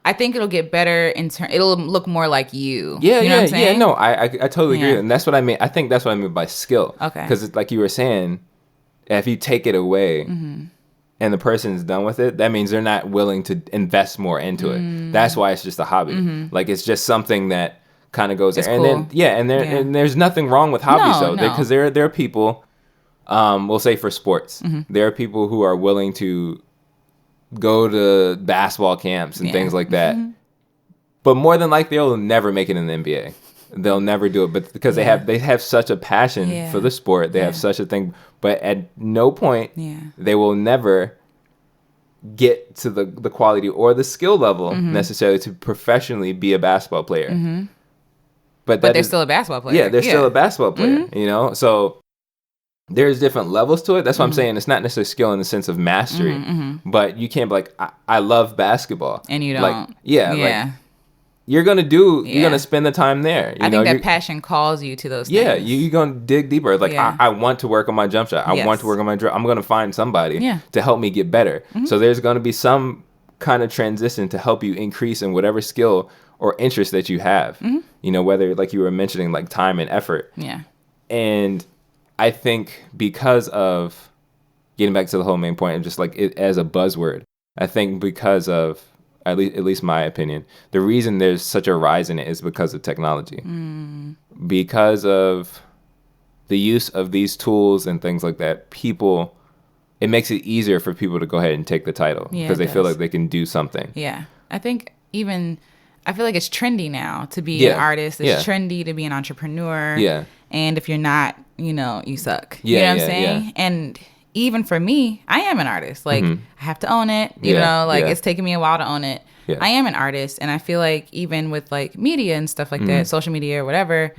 I think it'll get better it'll look more like you. Yeah, you know what I'm saying? No, I totally agree. And that's what I mean. I think that's what I mean by skill. Okay. Because like you were saying, if you take it away and the person's done with it, that means they're not willing to invest more into it. That's why it's just a hobby. Like it's just something that kind of goes there. And cool. then, and there's nothing wrong with hobbies though. Because there are people, we'll say for sports, there are people who are willing to go to basketball camps and things like that. But more than likely, they'll never make it in the NBA. They'll never do it, but because they have such a passion for the sport, they have such a thing. But at no point, they will never get to the quality or the skill level necessarily to professionally be a basketball player. But they're still a basketball player. Yeah, they're still a basketball player. So there's different levels to it. That's what I'm saying. It's not necessarily skill in the sense of mastery, but you can't be like, I love basketball. And you don't. Like, like, you're going to spend the time there. I think that passion calls you to those things. Yeah, you're going to dig deeper. Like, I want to work on my jump shot. I want to work on my I'm going to find somebody to help me get better. So there's going to be some kind of transition to help you increase in whatever skill or interest that you have. Whether, like you were mentioning, like time and effort. Yeah. And I think because of getting back to the whole main point of just like it as a buzzword, I think because of at least my opinion, the reason there's such a rise in it is because of technology, because of the use of these tools and things like that. It makes it easier for people to go ahead and take the title because they feel like they can do something. Yeah, I think I feel like it's trendy now to be an artist. It's trendy to be an entrepreneur. Yeah. And if you're not, you suck. You know what I'm saying? Yeah. And even for me, I am an artist. Like, I have to own it. It's taken me a while to own it. Yeah. I am an artist. And I feel like even with like media and stuff like that, social media or whatever,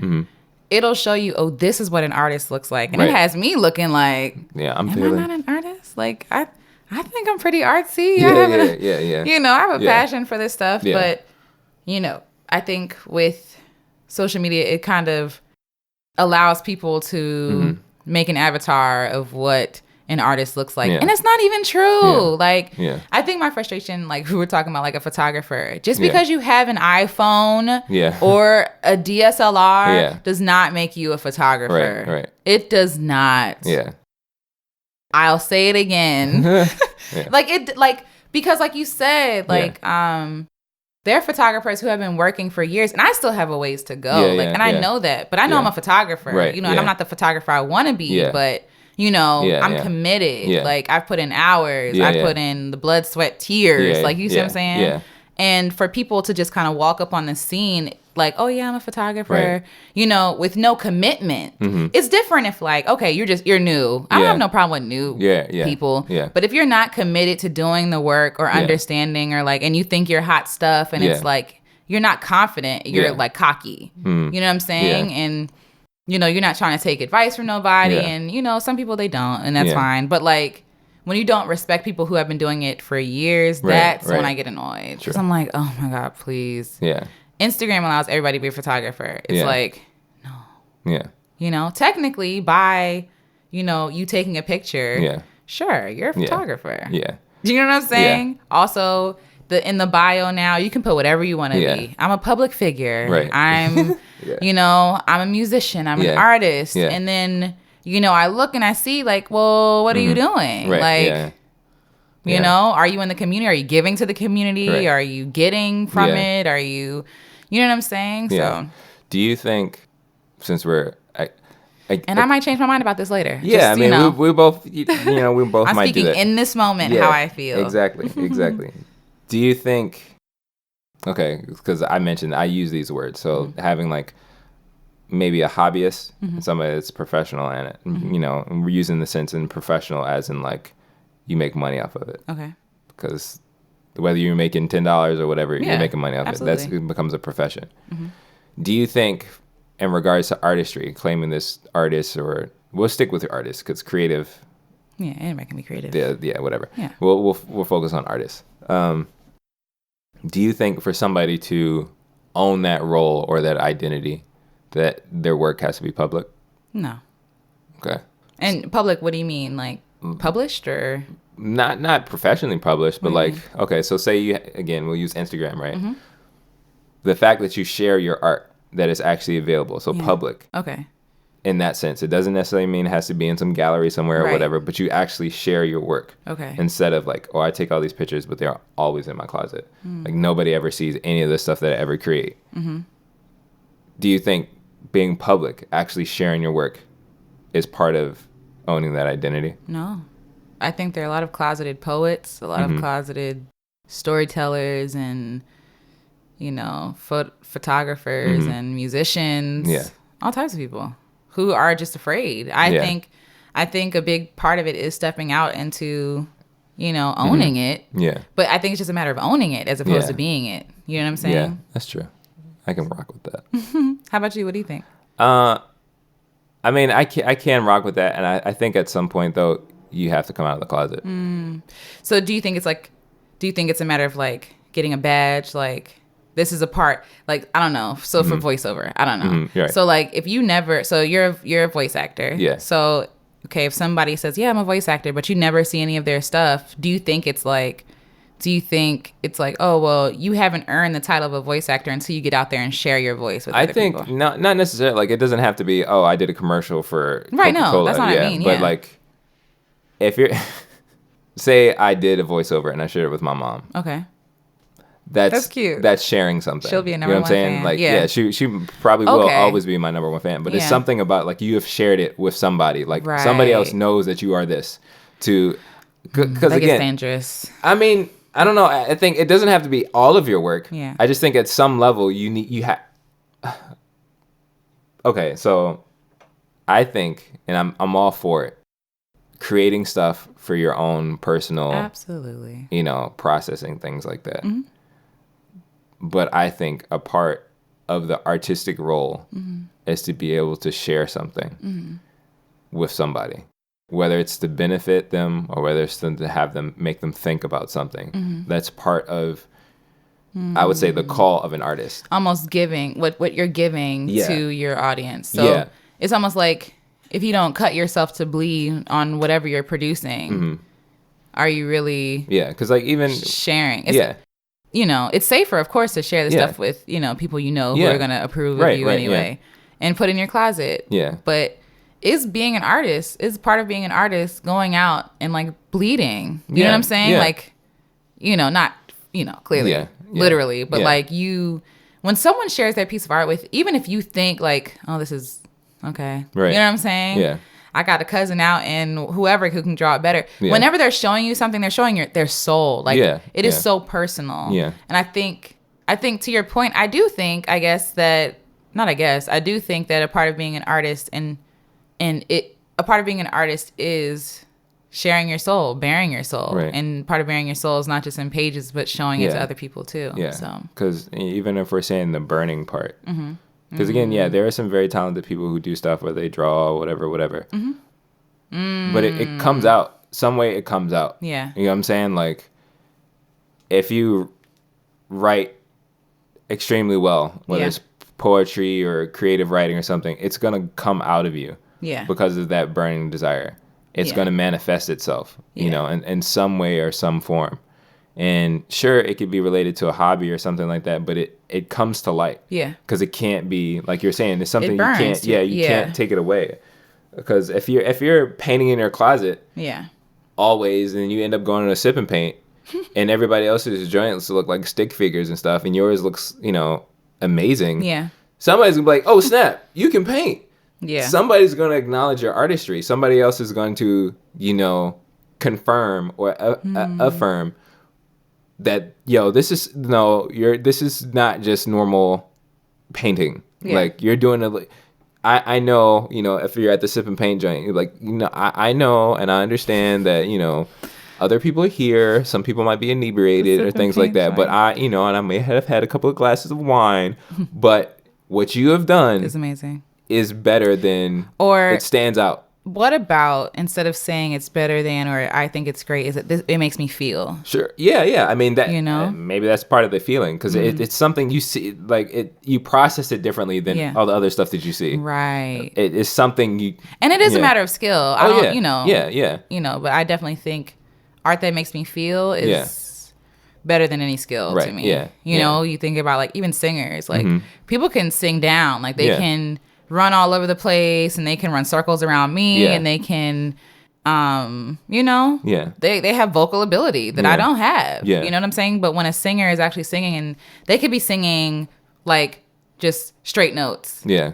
it'll show you, oh, this is what an artist looks like. And it has me looking like, am I not an artist? Like, I think I'm pretty artsy. I have a passion for this stuff. Yeah. But, I think with social media, it kind of allows people to make an avatar of what an artist looks like. And it's not even true. I think my frustration, like we were talking about, like a photographer, just because you have an iPhone or a DSLR does not make you a photographer. Right. It does not. Yeah. I'll say it again. Because like you said, there are photographers who have been working for years, and I still have a ways to go. I know that, but I know I'm a photographer, and I'm not the photographer I want to be, but I'm committed. Like I've put in hours, I put in the blood, sweat, tears. Like you see what I'm saying? Yeah. And for people to just kind of walk up on the scene like, oh yeah, I'm a photographer, with no commitment. It's different if like, okay, you're new. I don't have no problem with new people. Yeah. But if you're not committed to doing the work or understanding or like, and you think you're hot stuff and it's like, you're not confident, you're like cocky. You know what I'm saying? And, you're not trying to take advice from nobody. And, some people they don't, and that's fine. But like, when you don't respect people who have been doing it for years, that's when I get annoyed. Because I'm like, oh my God, please. Yeah. Instagram allows everybody to be a photographer. It's like, no. Yeah. Technically by, you taking a picture, sure, you're a photographer. Yeah. Do you know what I'm saying? Yeah. Also, in the bio now, you can put whatever you want to be. I'm a public figure. Right. I'm, I'm a musician. I'm an artist. Yeah. And then, I look and I see like, well, what are you doing? Right. Like, are you in the community? Are you giving to the community? Right. Are you getting from it? Are you, you know what I'm saying? Yeah. So, do you think, since we're, I might change my mind about this later. Yeah, just, we both, we both I'm might do that. I'm speaking in this moment how I feel. Exactly. Do you think, okay, because I mentioned I use these words, so having like maybe a hobbyist and somebody that's professional in it, and we're using the sense in professional as in like you make money off of it. Okay. Because whether you're making $10 or whatever, you're making money off it. It becomes a profession. Do you think, in regards to artistry, claiming this artist or we'll stick with your artists because creative. Yeah, anybody can be creative. Yeah, whatever. Yeah. We'll focus on artists. Do you think for somebody to own that role or that identity, that their work has to be public? No. Okay. And public, what do you mean? Like published or? Not professionally published, but like, okay, so say we'll use Instagram, right? Mm-hmm. The fact that you share your art that is actually available, so public. Okay. In that sense, it doesn't necessarily mean it has to be in some gallery somewhere or whatever, but you actually share your work. Okay. Instead of like, I take all these pictures, but they're always in my closet. Like nobody ever sees any of the stuff that I ever create. Mm-hmm. Do you think being public, actually sharing your work, is part of owning that identity? No. I think there are a lot of closeted poets, a lot of closeted storytellers, and photographers and musicians. Yeah. All types of people who are just afraid. I think a big part of it is stepping out into, owning it. Yeah. But I think it's just a matter of owning it as opposed to being it. You know what I'm saying? Yeah, that's true. I can rock with that. How about you? What do you think? I mean, I can rock with that, and I think at some point though you have to come out of the closet. So do you think it's a matter of like getting a badge, like this is a part, like, I don't know. So for voiceover, I don't know. Right. So like if you never, so you're a voice actor. Yeah. So, okay, if somebody says, yeah, I'm a voice actor, but you never see any of their stuff, do you think it's like, oh, well, you haven't earned the title of a voice actor until you get out there and share your voice with other people? I think not necessarily. Like, it doesn't have to be, I did a commercial for Coca-Cola. Right, no, that's not what I mean. But like, if you're, say I did a voiceover and I shared it with my mom. Okay. That's cute. That's sharing something. She'll be a number one fan. You know what I'm saying? Like, she probably will always be my number one fan. But it's something about, like, you have shared it with somebody. Like, somebody else knows that you are this. Because, again, it's dangerous. I mean, I don't know. I think it doesn't have to be all of your work. Yeah. I just think at some level, you have... Okay, so I think, and I'm all for it, creating stuff for your own personal... Absolutely. Processing, things like that. Mm-hmm. But I think a part of the artistic role is to be able to share something with somebody, whether it's to benefit them or whether it's to have them, make them think about something. That's part of, I would say, the call of an artist. Almost giving what you're giving to your audience. So it's almost like if you don't cut yourself to bleed on whatever you're producing, are you really because like even sharing? It's safer, of course, to share the stuff with, people who are going to approve of you anyway and put in your closet. Yeah. But is part of being an artist going out and like bleeding? You know what I'm saying? Yeah. Like, not, clearly, literally, but like when someone shares their piece of art with, even if you think like, oh, this is okay. Right. You know what I'm saying? Yeah. I got a cousin out and whoever who can draw it better. Yeah. Whenever they're showing you something, they're showing their soul. Like it is so personal. Yeah. And I think to your point, I do think that a part of being an artist a part of being an artist is sharing your soul, bearing your soul. Right. And part of bearing your soul is not just in pages, but showing it to other people too. Yeah. So because even if we're saying the burning part, because again, there are some very talented people who do stuff where they draw, whatever. But it comes out. Some way it comes out. Yeah. You know what I'm saying? Like, if you write extremely well, whether it's poetry or creative writing or something, it's going to come out of you. Yeah. Because of that burning desire. It's going to manifest itself, in some way or some form. And sure, it could be related to a hobby or something like that, but it comes to light. Yeah. Because it can't be, like you're saying, it's something you can't, can't take it away. Because if you're painting in your closet, always, and you end up going to a sip and paint, and everybody else's joints look like stick figures and stuff, and yours looks, amazing. Yeah. Somebody's gonna be like, oh snap, you can paint. Yeah. Somebody's gonna acknowledge your artistry. Somebody else is going to, confirm or affirm that this is not just normal painting. Yeah. Like, you're doing it. I know, if you're at the sip and paint joint, you're like, I know and I understand that, other people are here. Some people might be inebriated or things like that. Joint. But and I may have had a couple of glasses of wine, but what you have done is amazing. Is better than, or it stands out. what about, instead of saying it's better than or I think it's great, is it makes me feel? Sure. Yeah. I mean, that, maybe that's part of the feeling, because it's something you see, like you process it differently than all the other stuff that you see. Right. It is something you... And it is a matter of skill. I don't, Yeah. But I definitely think art that makes me feel is better than any skill to me. Yeah. You know, you think about like even singers, like people can sing down, like they can run all over the place and they can run circles around me and they can they have vocal ability that I don't have. You know what I'm saying? But when a singer is actually singing, and they could be singing like just straight notes. Yeah.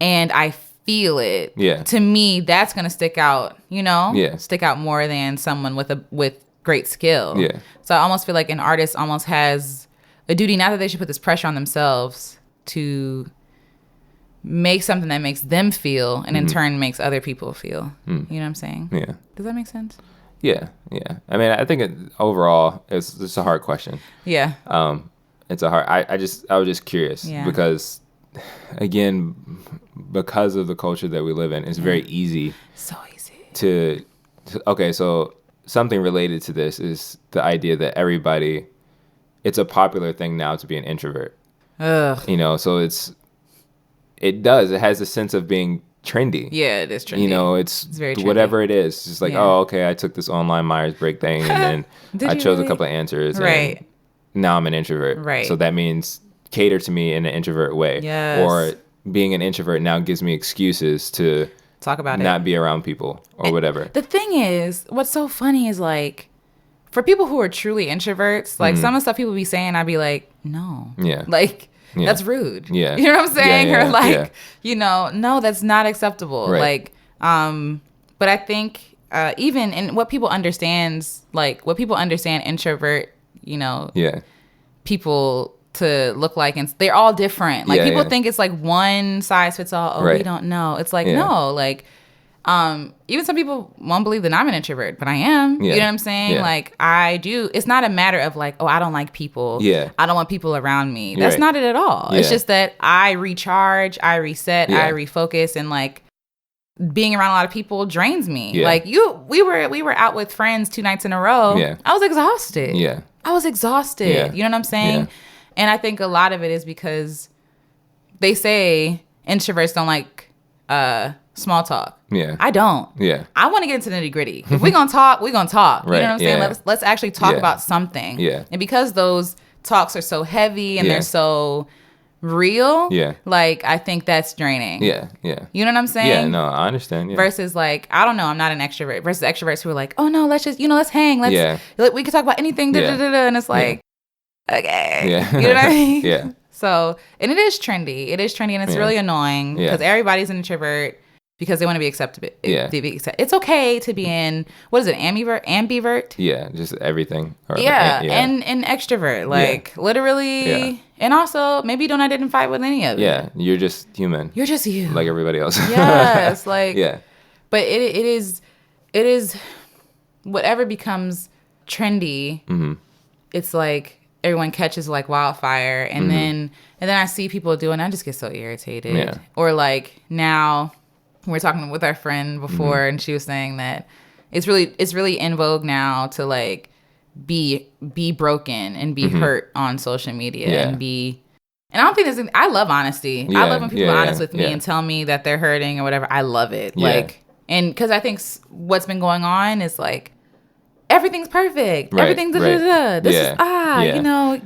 And I feel it. Yeah. To me, that's gonna stick out, stick out more than someone with great skill. Yeah. So I almost feel like an artist almost has a duty, not that they should put this pressure on themselves to make something that makes them feel, and in turn makes other people feel. You know what I'm saying? Yeah. Does that make sense? Yeah. I mean, I think overall, it's a hard question. Yeah. It's a hard. I was just curious because, again, because of the culture that we live in, it's very easy. So easy. To okay, so something related to this is the idea that it's a popular thing now to be an introvert. Ugh. So it has a sense of being trendy. Yeah, it is trendy. It's very trendy. Whatever it is. It's just like, oh, okay, I took this online Myers-Briggs thing and then I chose a couple of answers. Right. And now I'm an introvert. Right. So that means cater to me in an introvert way. Yes. Or being an introvert now gives me excuses to talk about not be around people or whatever. The thing is, what's so funny is like, for people who are truly introverts, like some of the stuff people be saying, I'd be like, no. Yeah. Like, that's rude. Yeah. You know what I'm saying? Or like, no, that's not acceptable. Right. Like, but I think even in what people understand introvert, people to look like, and they're all different. Like people think it's like one size fits all. Oh, we don't know. It's like, no, like, even some people won't believe that I'm an introvert, but I am. You know what I'm saying? Yeah. Like I do. It's not a matter of like, oh, I don't like people. Yeah. I don't want people around me. That's not it at all. Yeah. It's just that I recharge, I reset, I refocus, and like being around a lot of people drains me. Yeah. Like we were out with friends 2 nights in a row. Yeah. I was exhausted. Yeah. I was exhausted. Yeah. You know what I'm saying? Yeah. And I think a lot of it is because they say introverts don't like small talk. Yeah. I don't. Yeah. I want to get into the nitty gritty. If we're going to talk, we're going to talk. Right. You know what I'm saying? Let's actually talk about something. Yeah. And because those talks are so heavy and they're so real, like I think that's draining. Yeah. Yeah. You know what I'm saying? Yeah, no, I understand. Yeah. Versus like, I don't know, I'm not an extrovert. Versus extroverts who are like, oh no, let's just, let's hang. We can talk about anything. And it's like, okay. Yeah. You know what I mean? Yeah. So, and it is trendy. It is trendy, and it's really annoying because everybody's an introvert because they want to be accepted. Yeah. It's okay to be in, what is it, ambivert? Yeah, just everything. And extrovert. Like, literally. Yeah. And also, maybe you don't identify with any of it. Yeah, you're just human. You're just you. Like everybody else. Yes, like. Yeah. But it is, whatever becomes trendy, it's like, everyone catches like wildfire, and then I see people doing, I just get so irritated. Yeah. Or like now we were talking with our friend before, and she was saying that it's really in vogue now to like be broken and be hurt on social media and I don't think I love honesty. Yeah. I love when people are honest with me and tell me that they're hurting or whatever. I love it. Yeah. Like, and because I think what's been going on is like, everything's perfect. Right, everything's da-da-da-da. This is,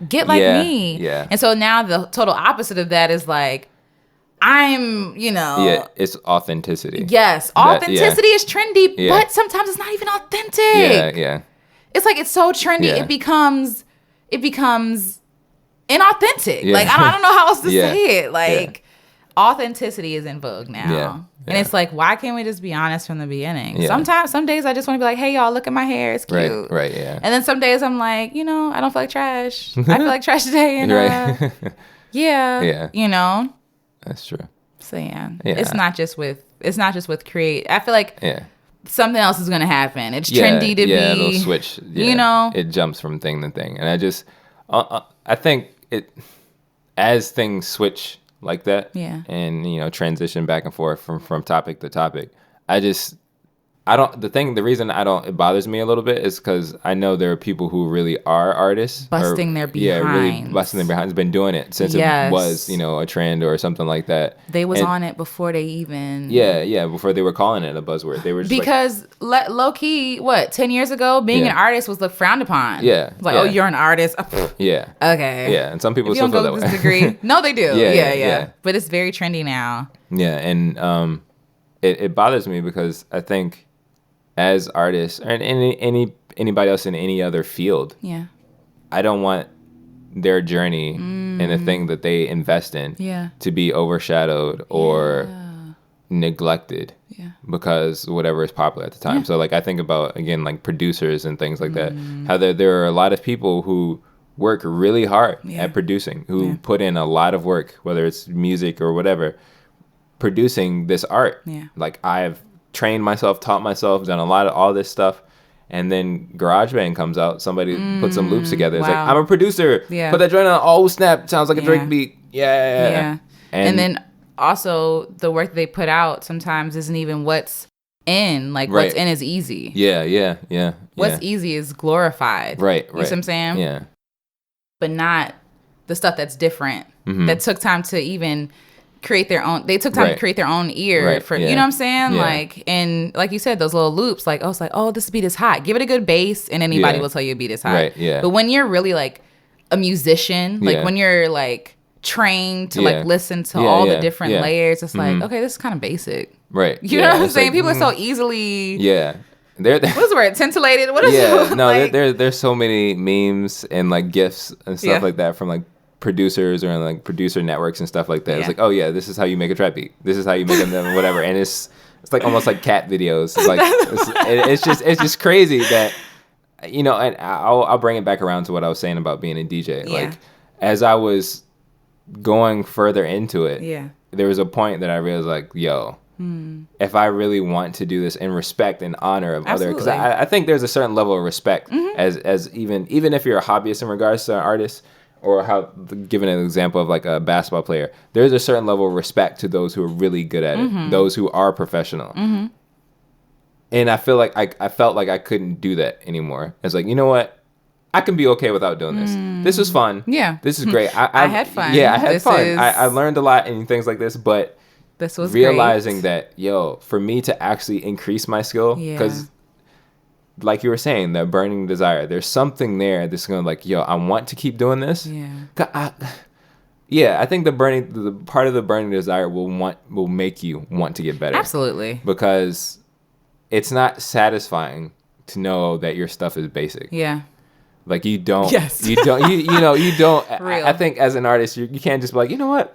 get like me. Yeah. And so now the total opposite of that is like, I'm, Yeah, it's authenticity. Yes. Authenticity is trendy, but sometimes it's not even authentic. Yeah, yeah. It's like, it's so trendy, it becomes inauthentic. Yeah. Like, I don't know how else to say it. Like, authenticity is in vogue now. Yeah. And it's like, why can't we just be honest from the beginning? Yeah. Some days I just want to be like, hey, y'all, look at my hair. It's cute. Right, yeah. And then some days I'm like, I don't feel like trash. I feel like trash today. And yeah. That's true. So yeah. It's not just with create. I feel like something else is going to happen. It's trendy to be. Yeah, it'll switch. Yeah. It jumps from thing to thing. And I think as things switch like that, and transition back and forth from topic to topic, The reason it bothers me a little bit is because I know there are people who really are artists. Busting their behinds. Yeah, really busting their behinds. Been doing it since it was, a trend or something like that. They was on it before they even. Yeah, before they were calling it a buzzword. They were just because low key, 10 years ago, being an artist was looked frowned upon. Yeah. Like, oh, you're an artist. Yeah. Okay. Yeah, and some people still feel that way. Degree. No, they do. Yeah. But it's very trendy now. Yeah, and it bothers me because I think as artists and anybody else in any other field, I don't want their journey and the thing that they invest in to be overshadowed or neglected because whatever is popular at the time. So like I think about, again, like producers and things like that, how there are a lot of people who work really hard at producing, who put in a lot of work, whether it's music or whatever, producing this art. Like I've trained myself, taught myself, done a lot of all this stuff, and then GarageBand comes out, somebody put some loops together. It's like, I'm a producer. Put that joint on. Oh snap, sounds like a Drake beat. Yeah. And then also the work they put out sometimes isn't even what's in. Like what's in is easy. Yeah. What's easy is glorified. Right. You see what I'm saying? Yeah. But not the stuff that's different. That took time to even create their own. They took time to create their own ear for you know what I'm saying? Like, and like you said, those little loops, like, it's like, oh, this beat is hot. Give it a good bass and anybody will tell you a beat is hot. Right. Yeah. But when you're really like a musician, like when you're like trained to like listen to all the different layers, it's like, okay, this is kind of basic. Right. You know what I'm saying? Like, people are so easily They're what's the word? Tintillated? What is it? No, like, there's so many memes and like GIFs and stuff like that from like producers or like producer networks and stuff like that. It's like, oh yeah, this is how you make a trap beat. This is how you make them whatever. And it's like almost like cat videos. It's like it's just crazy that and I'll bring it back around to what I was saying about being a DJ. Like as I was going further into it, there was a point that I realized like, yo, if I really want to do this in respect and honor of other, because I think there's a certain level of respect as even if you're a hobbyist in regards to an artist. Or giving an example of like a basketball player, there's a certain level of respect to those who are really good at it, those who are professional. And I feel like I felt like I couldn't do that anymore. It's like, you know what? I can be okay without doing this. This was fun. Yeah. This is great. I had fun. Yeah, I had fun. I learned a lot and things like this, but this was realizing that, for me to actually increase my skill, because like you were saying, that burning desire, there's something there that's going to like, I want to keep doing this. I think the part of the burning desire will make you want to get better. Absolutely. Because it's not satisfying to know that your stuff is basic. Yeah. Like you don't, you don't. I think as an artist, you can't just be like, you know what?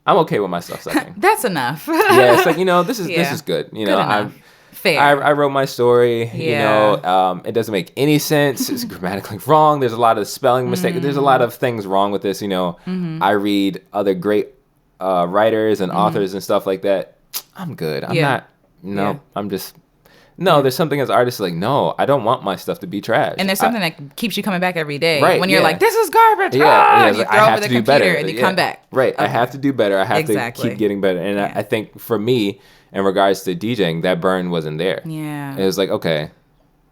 I'm okay with my stuff sucking. That's enough. It's like, this is good. Good enough. Fair. I wrote my story, it doesn't make any sense. It's grammatically wrong. There's a lot of spelling mistakes. There's a lot of things wrong with this, I read other great writers and authors and stuff like that. I'm good. I'm just, there's something as artists like, no, I don't want my stuff to be trash. And there's something that keeps you coming back every day. Right, when you're like, this is garbage. Yeah, you throw over the computer and you come back. Right. Okay. I have to do better. I have to keep getting better. And I think for me, in regards to DJing, that burn wasn't there. Yeah. It was like, okay.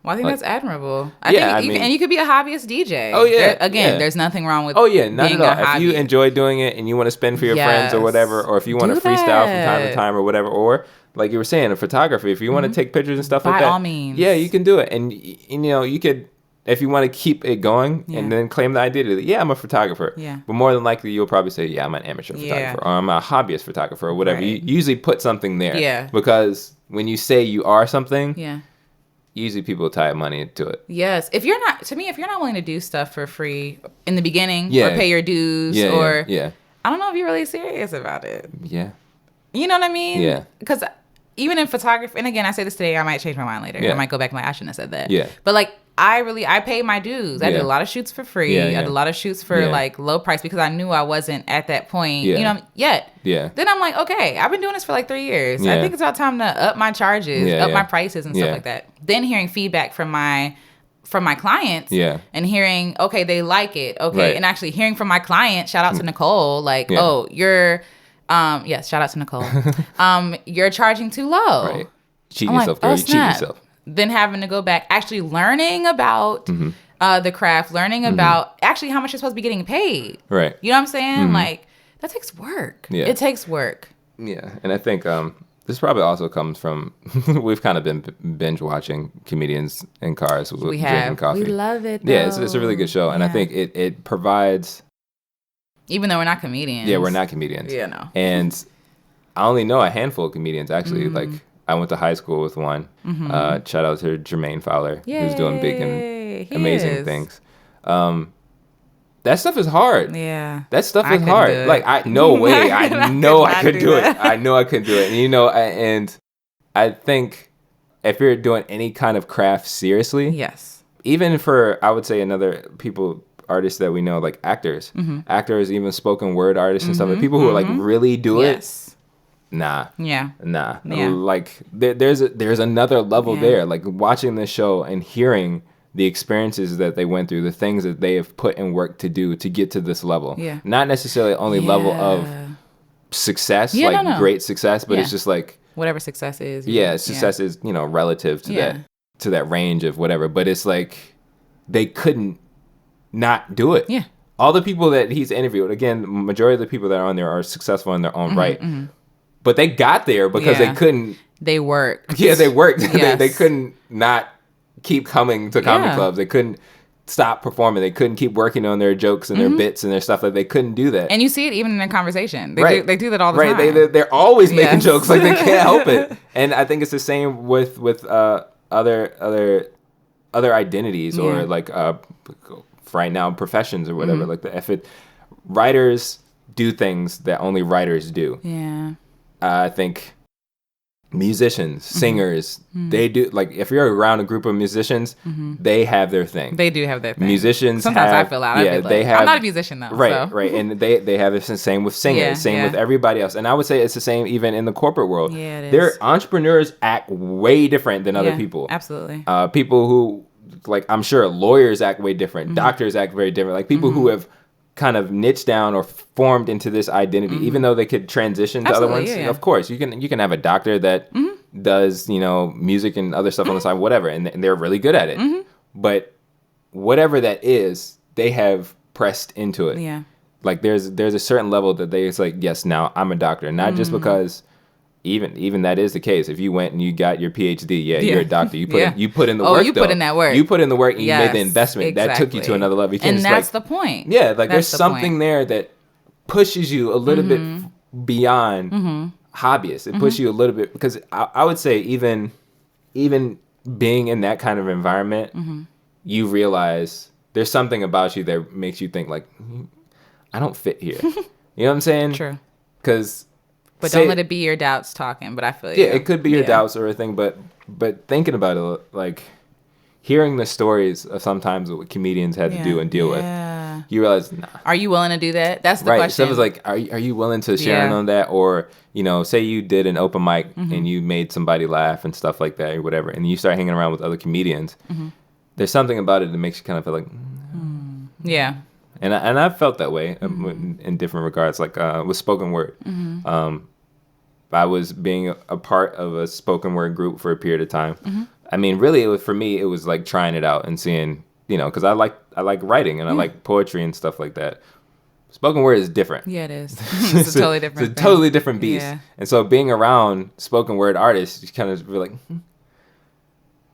Well, I think that's admirable. I think and you could be a hobbyist DJ. Oh, yeah. There's nothing wrong with being not at all. If you enjoy doing it and you want to spend for your friends or whatever, or if you want to freestyle from time to time or whatever, or like you were saying, in photography, if you want to take pictures and stuff like that. By all means. Yeah, you can do it. And, you could, if you want to keep it going and then claim the identity, I'm a photographer. Yeah. But more than likely, you'll probably say, I'm an amateur photographer or I'm a hobbyist photographer or whatever. Right. You usually put something there. Yeah. Because when you say you are something, usually people tie money to it. Yes. If you're not willing to do stuff for free in the beginning or pay your dues I don't know if you're really serious about it. Yeah. You know what I mean? Yeah. Because even in photography, and again, I say this today, I might change my mind later. Yeah. I might go back and like, I shouldn't have said that. Yeah. But like, I paid my dues. I did a lot of shoots for free. I did a lot of shoots for like low price because I knew I wasn't at that point, yet. Yeah. Then I'm like, okay, I've been doing this for like 3 years. I think it's about time to up my charges, up my prices and stuff like that. Then hearing feedback from my clients and hearing, okay, they like it. Okay. Right. And actually hearing from my client, shout out to Nicole, like, oh, you're Yes, shout out to Nicole. You're charging too low. Right. Cheat yourself, girl. You cheat yourself. Then having to go back, actually learning about the craft, learning about actually how much you're supposed to be getting paid. Right. You know what I'm saying? Like, that takes work. Yeah. It takes work. Yeah. And I think this probably also comes from, we've kind of been binge watching comedians in cars with drinking coffee. We love it, though. Yeah, it's a really good show. And I think it provides... Even though we're not comedians. Yeah, we're not comedians. Yeah, no. And I only know a handful of comedians, actually. Like, I went to high school with one. Shout out to Jermaine Fowler, who's doing big and amazing things. That stuff is hard. Yeah. That stuff is hard. Like, no way. I know I could do it. I know I could do it. And, and I think if you're doing any kind of craft seriously. Yes. Even for, I would say, artists that we know, like actors, even spoken word artists and stuff, like people who like really do it. Nah. Like there's another level there. Like watching this show and hearing the experiences that they went through, the things that they have put in work to do to get to this level. Yeah. Not necessarily only level of success, great success, but it's just like whatever success is. Success is, relative to that range of whatever. But it's like they couldn't not do it. Yeah. All the people that he's interviewed, again, majority of the people that are on there are successful in their own right. But they got there because they couldn't. They worked. Yeah, they worked. Yes. they couldn't not keep coming to comedy clubs. They couldn't stop performing. They couldn't keep working on their jokes and their bits and their stuff. Like they couldn't do that. And you see it even in their conversation. They do that all the time. Right. They're always making jokes. Like they can't help it. And I think it's the same with other identities or like right now professions or whatever. Like writers do things that only writers do. Yeah. I think musicians, singers, they do, like if you're around a group of musicians, they have their thing. They do have their thing. Musicians sometimes I feel out. I'm not a musician though. Right. And they have the same with singers, with everybody else. And I would say it's the same even in the corporate world. Yeah, it is. Their entrepreneurs act way different than other people. Absolutely. People who, like, I'm sure lawyers act way different. Doctors act very different. Like people who have kind of niched down or formed into this identity, even though they could transition to other ones. Yeah. Of course, you can have a doctor that does, music and other stuff on the side, whatever, and they're really good at it. But whatever that is, they have pressed into it. Yeah. Like there's a certain level that it's like, yes, now I'm a doctor, not just because even that is the case. If you went and you got your PhD, you're a doctor. You put in the work. You put in that work. You put in the work and you made the investment. Exactly. That took you to another level. And that's the point. Yeah, like there's something there that pushes you a little bit beyond hobbyists. It pushes you a little bit because I would say even being in that kind of environment, you realize there's something about you that makes you think like, I don't fit here. You know what I'm saying? True. Because But don't let it be your doubts talking. But I feel yeah, it could be your doubts or a thing. But thinking about it, like hearing the stories of sometimes what comedians had to do and deal with, you realize, nah. Are you willing to do that? That's the question. So it was like, are you willing to share on that? Or, say you did an open mic and you made somebody laugh and stuff like that or whatever, and you start hanging around with other comedians. There's something about it that makes you kind of feel like, yeah. And I've felt that way in different regards, like with spoken word. I was being a part of a spoken word group for a period of time. I mean, really, for me, it was like trying it out and seeing, because I like writing and I like poetry and stuff like that. Spoken word is different. Yeah, it is. It's a totally different It's a totally different beast. Yeah. And so being around spoken word artists, you kind of be like,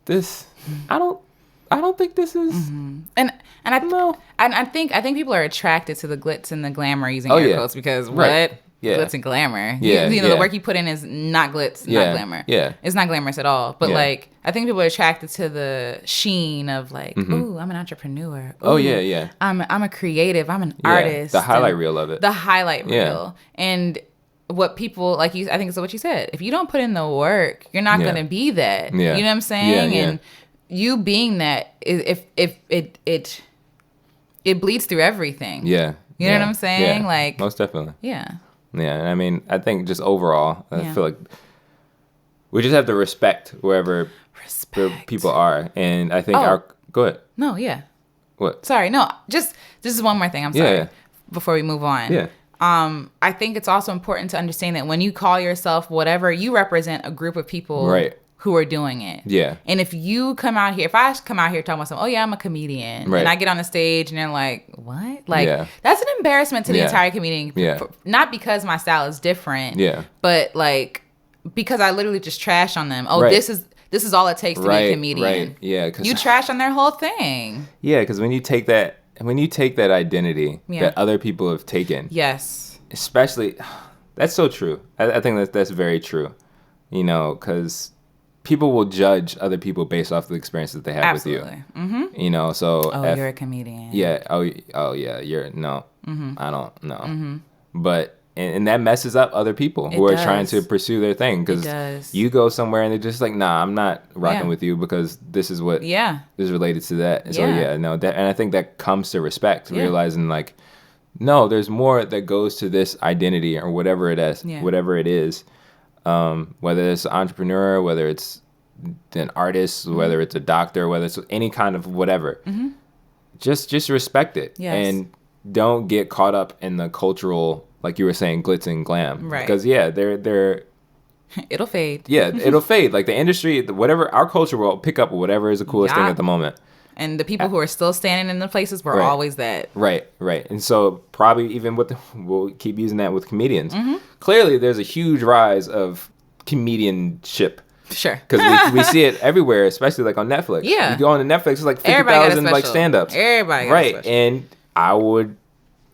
this, I don't think this is. And I know. I think people are attracted to the glitz and the glamour using air quotes because what? Yeah. Glitz and glamour. Yeah. The work you put in is not glitz, not glamour. Yeah. It's not glamorous at all. But like, I think people are attracted to the sheen of like, ooh, I'm an entrepreneur. Ooh, yeah. I'm a creative. I'm an artist. The highlight reel of it. The highlight reel. And what people like you, I think it's what you said. If you don't put in the work, you're not going to be that. Yeah. You know what I'm saying? And you being that, if it bleeds through everything. Yeah. You know what I'm saying? Yeah. Like most definitely. Yeah. Yeah, I mean, I think just overall, I feel like we just have to respect wherever people are, and I think go ahead. No, yeah. What? Sorry, no. Just one more thing. I'm sorry. Before we move on. Yeah. I think it's also important to understand that when you call yourself whatever, you represent a group of people who are doing it. Yeah. And if you come out here, if I come out here talking about something, oh yeah, I'm a comedian, and I get on the stage and they're like, what? Like, that's an embarrassment to the entire community. Yeah. Not because my style is different. Yeah. But like, because I literally just trash on them. Oh, this is all it takes to be a comedian. Right. Yeah. You trash on their whole thing. Yeah, because when you take that identity that other people have taken. Yes. Especially, that's so true. I think that's very true. You know, because people will judge other people based off the experience that they have with you. Mm-hmm. You know, so you're a comedian. Yeah. Oh yeah. I don't know. Mm-hmm. But and that messes up other people who are trying to pursue their thing, because you go somewhere and they're just like, nah, I'm not rocking with you because this is what is related to that. And so and I think that comes to respect, realizing like, no, there's more that goes to this identity or whatever it is, whether it's an entrepreneur, whether it's an artist, whether it's a doctor, whether it's any kind of whatever, just respect it and don't get caught up in the cultural, like you were saying, glitz and glam, right? Because they're it'll fade. Yeah, it'll fade. Like the industry, whatever, our culture will pick up whatever is the coolest thing at the moment. And the people who are still standing in the places were always that. Right. And so probably even we'll keep using that with comedians. Clearly, there's a huge rise of comedianship. Sure. Because we see it everywhere, especially like on Netflix. Yeah. You go on to Netflix, it's like 50,000 like stand-ups. Everybody got a special.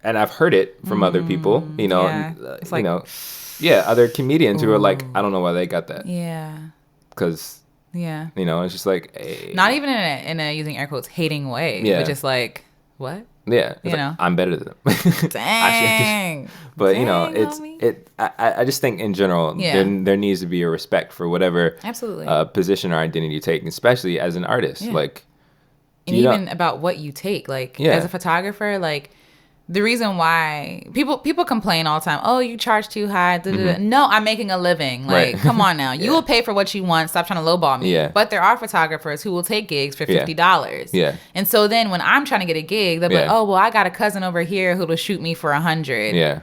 And I've heard it from other people, you know, other comedians who are like, I don't know why they got that. Yeah. Because, you know, it's just like, hey. Not even in a using air quotes, hating way. Yeah. But just like, what? Yeah. You know? I'm better than them. Dang. But, you know, I just think in general, there needs to be a respect for whatever position or identity you take, especially as an artist. Yeah. Like, and even about what you take. Like, as a photographer, like, the reason why people complain all the time, oh, you charge too high. No, I'm making a living. Like, come on now. You will pay for what you want. Stop trying to lowball me. Yeah. But there are photographers who will take gigs for $50. Yeah. And so then when I'm trying to get a gig, they'll be like, oh, well, I got a cousin over here who will shoot me for $100. Yeah.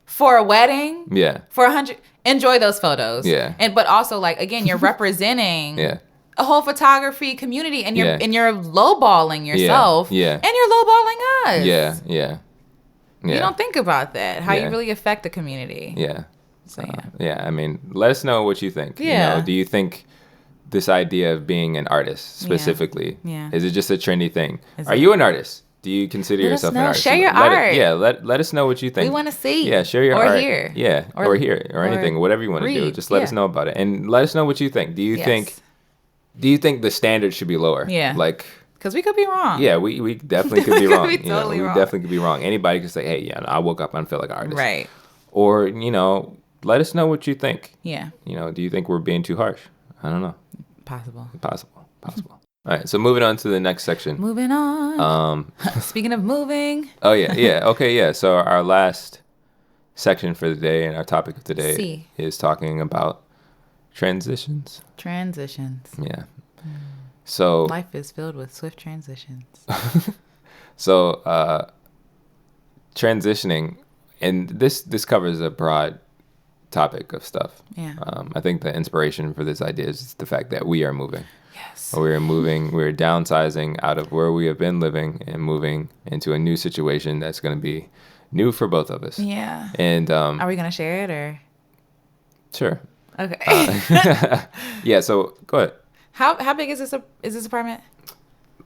For a wedding? Yeah. For $100. Enjoy those photos. Yeah. But also, like, again, you're representing a whole photography community, and you're lowballing yourself. Yeah. And you're lowballing us. Yeah. Yeah. You don't think about that, how you really affect the community. Yeah. So, I mean, let us know what you think. Yeah. You know, do you think this idea of being an artist specifically, is it just a trendy thing? Are you an artist? Do you consider yourself an artist? Share your art. Let us know what you think. We want to see. Yeah, share your art. Or hear. Yeah, or hear, or anything, whatever you want to do. Just let us know about it. And let us know what you think. Do you think the standard should be lower? Yeah. Like... Because we could be wrong. Yeah, we definitely could be wrong. We definitely could be wrong. Anybody could say, hey, I woke up and I feel like an artist. Right. Or, you know, let us know what you think. Yeah. You know, do you think we're being too harsh? I don't know. Possible. All right, so moving on to the next section. Moving on. Speaking of moving. Oh, yeah. Okay, yeah. So our last section for the day and our topic of today is talking about transitions. Yeah. So life is filled with swift transitions. So transitioning, and this covers a broad topic of stuff. Yeah. I think the inspiration for this idea is the fact that we are moving. Yes. We're downsizing out of where we have been living and moving into a new situation that's going to be new for both of us. Yeah. And are we going to share it or? Sure. Okay. Yeah. So go ahead. How big is this apartment?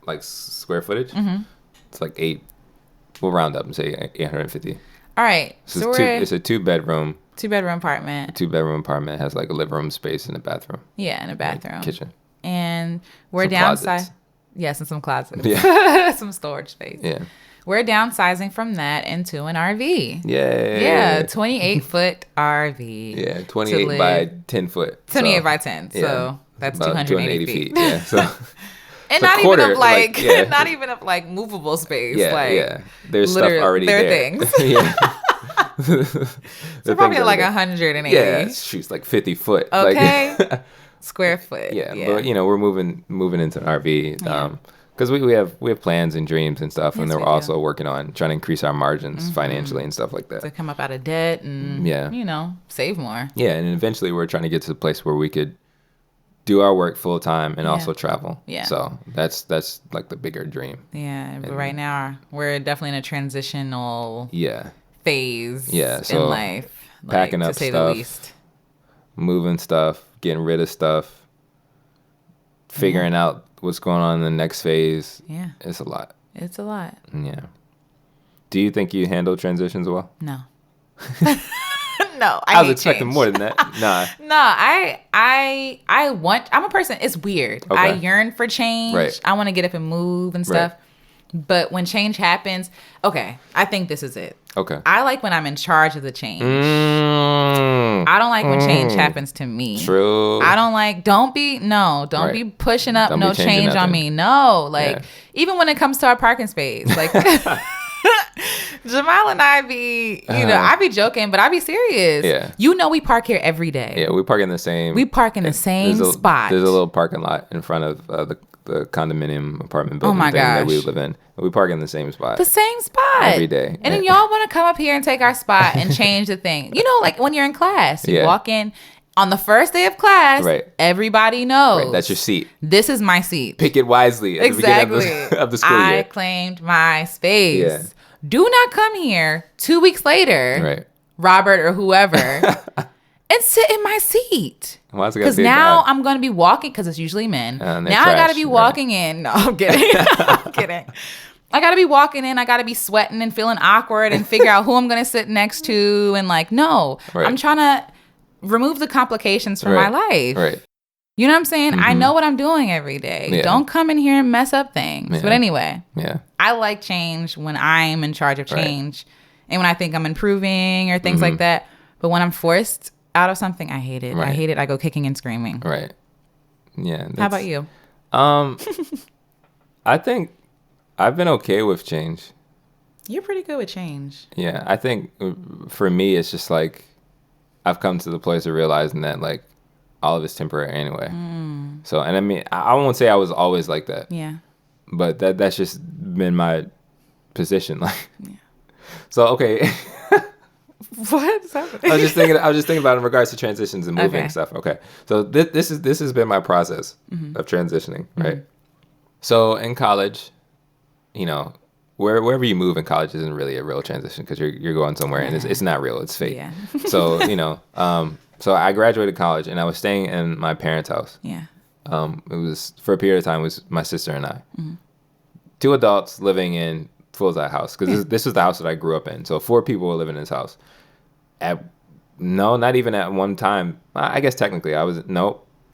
Like square footage? Mm-hmm. It's like 8. We'll round up and say 850. All right. So it's a 2-bedroom. 2-bedroom apartment. 2-bedroom apartment has like a living room space and a bathroom. Yeah, and a bathroom. And kitchen. And we're downsizing. Yes, and some closets. Yeah. Some storage space. Yeah. We're downsizing from that into an RV. Yay. Yeah, 28-foot RV. Yeah, 28 by 10 foot. 28 by 10. So that's 280 feet. Yeah. So and not even of like movable space. Yeah, like, there's stuff already there. There are things. Yeah. So probably like 180. Yeah, it's like 50 foot. Okay. Square foot. Yeah, but you know, we're moving into an RV. because we have plans and dreams and stuff, yes, and they're also working on trying to increase our margins financially and stuff like that. To come up out of debt and save more. Yeah, and eventually we're trying to get to the place where we could do our work full time and also travel. Yeah. So that's like the bigger dream. Yeah, but right now we're definitely in a transitional phase so in life. Packing up to say stuff, the least. Moving stuff, getting rid of stuff, figuring out what's going on in the next phase. Yeah. It's a lot. It's a lot. Yeah. Do you think you handle transitions well? No. No, I was expecting more than that. Nah. No, I'm a person, it's weird. Okay. I yearn for change. Right. I want to get up and move and stuff. Right. But when change happens, I think this is it. Okay. I like when I'm in charge of the change. I don't like when change happens to me. True. I don't like, don't be pushing up no change on me. No, even when it comes to our parking space, Jamiel and I be, I be joking, but I be serious. Yeah. We park here every day. Yeah, we park in the same. spot. There's a little parking lot in front of the condominium apartment building that we live in. We park in the same spot. The same spot. Every day. And then y'all want to come up here and take our spot and change the thing. Like when you're in class, you walk in. On the first day of class, everybody knows. Right, that's your seat. This is my seat. Pick it wisely at the beginning of the school year. I claimed my space. Yeah. Do not come here 2 weeks later, Robert or whoever, and sit in my seat. Because now I'm going to be walking, because it's usually men. Now I got to be walking in. No, I'm kidding. I'm kidding. I got to be walking in. I got to be sweating and feeling awkward and figure out who I'm going to sit next to. And no, I'm trying to remove the complications from my life. Right. You know what I'm saying? Mm-hmm. I know what I'm doing every day. Yeah. Don't come in here and mess up things. Yeah. But anyway, I like change when I'm in charge of change and when I think I'm improving or things like that. But when I'm forced out of something, I hate it. Right. I hate it. I go kicking and screaming. Right. Yeah. How about you? I think I've been okay with change. You're pretty good with change. Yeah. I think for me, it's just I've come to the place of realizing that all of it's temporary anyway. So, and I mean, I won't say I was always like that. Yeah. But that's just been my position. So, okay. What's happening? I was just thinking about in regards to transitions and moving and stuff. Okay. So this has been my process of transitioning, right? So in college, wherever you move in college isn't really a real transition because you're going somewhere and it's not real. It's fake. Yeah. So, so I graduated college and I was staying in my parents' house. Yeah. It was, for a period of time, it was my sister and I. 2 adults living in full-size house because this was the house that I grew up in. So 4 people were living in this house. Not even at one time. I guess technically I was,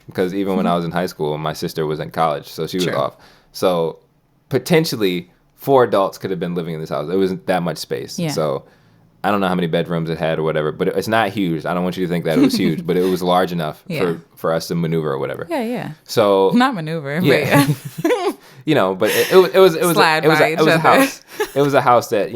because even when I was in high school, my sister was in college, so she was off. So potentially 4 adults could have been living in this house. It wasn't that much space. Yeah. So I don't know how many bedrooms it had or whatever, but it's not huge. I don't want you to think that it was huge, but it was large enough for us to maneuver or whatever. Yeah, yeah. So not maneuver, yeah. But it was a house. It was a house that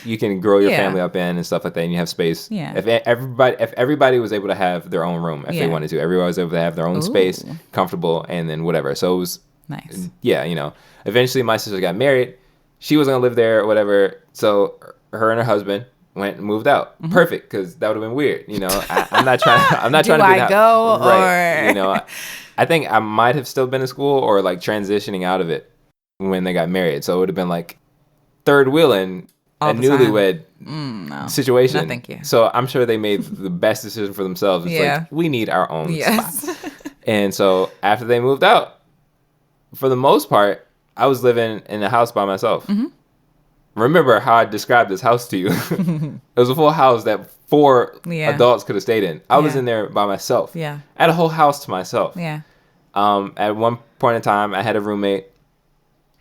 you can grow your family up in and stuff like that, and you have space. Yeah. If everybody was able to have their own room if they wanted to, everybody was able to have their own space, comfortable, and then whatever. So it was nice. Yeah, Eventually, my sister got married. She was gonna live there or whatever. So her and her husband went and moved out. Perfect, because that would have been weird. I'm not trying. I'm not trying to be go right. Or I think I might have still been in school or transitioning out of it when they got married. So it would have been third wheeling a newlywed situation. No, thank you. So I'm sure they made the best decision for themselves. It's we need our own spot. And so after they moved out, for the most part, I was living in a house by myself. Remember how I described this house to you. It was a full house that 4 adults could have stayed in. I was in there by myself. Yeah. I had a whole house to myself. Yeah. At one point in time, I had a roommate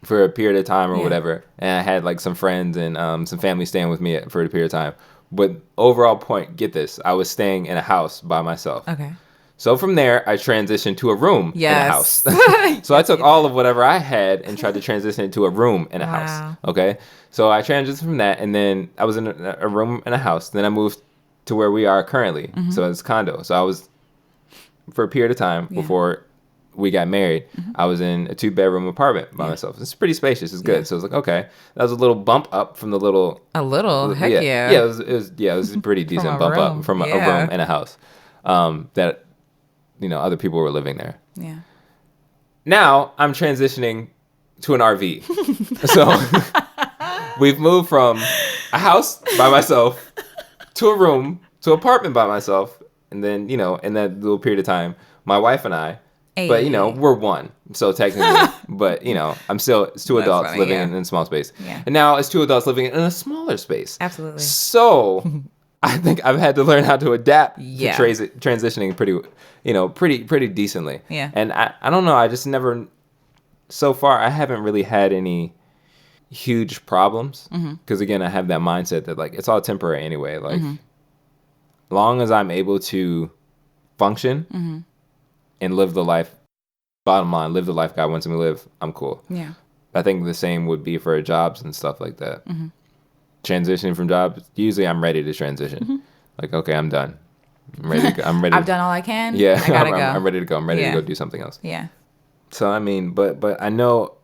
for a period of time or whatever. And I had some friends and some family staying with me for a period of time. But overall point, get this, I was staying in a house by myself. Okay. So from there, I transitioned to a room in a house. So I took all of whatever I had and tried to transition it to a room in a house. Okay. So I transitioned from that, and then I was in a room in a house. Then I moved to where we are currently. So it's condo. So I was for a period of time before we got married, I was in a 2-bedroom apartment by myself. It's pretty spacious. It's good. So I was like, okay, that was a little bump up from the little. Heck yeah. Yeah, it was a pretty decent bump up from a room in a house. That, other people were living there. Yeah. Now I'm transitioning to an RV. So we've moved from a house by myself to a room to an apartment by myself, and then in that little period of time, my wife and I. But, we're one. So technically, but, I'm still, it's two adults living in a small space. Yeah. And now it's two adults living in a smaller space. Absolutely. So I think I've had to learn how to adapt to transitioning pretty decently. Yeah. And I don't know. I just never, so far, I haven't really had any huge problems. Because, again, I have that mindset that, like, it's all temporary anyway. Like, long as I'm able to function and live the life, bottom line, live the life God wants me to live, I'm cool. Yeah. I think the same would be for jobs and stuff like that. Transitioning from jobs, usually I'm ready to transition. Like, okay, I'm done. I'm ready to go. I've done all I can. Yeah. I gotta go. I'm ready to go. I'm ready to go do something else. Yeah. So, I mean, but I know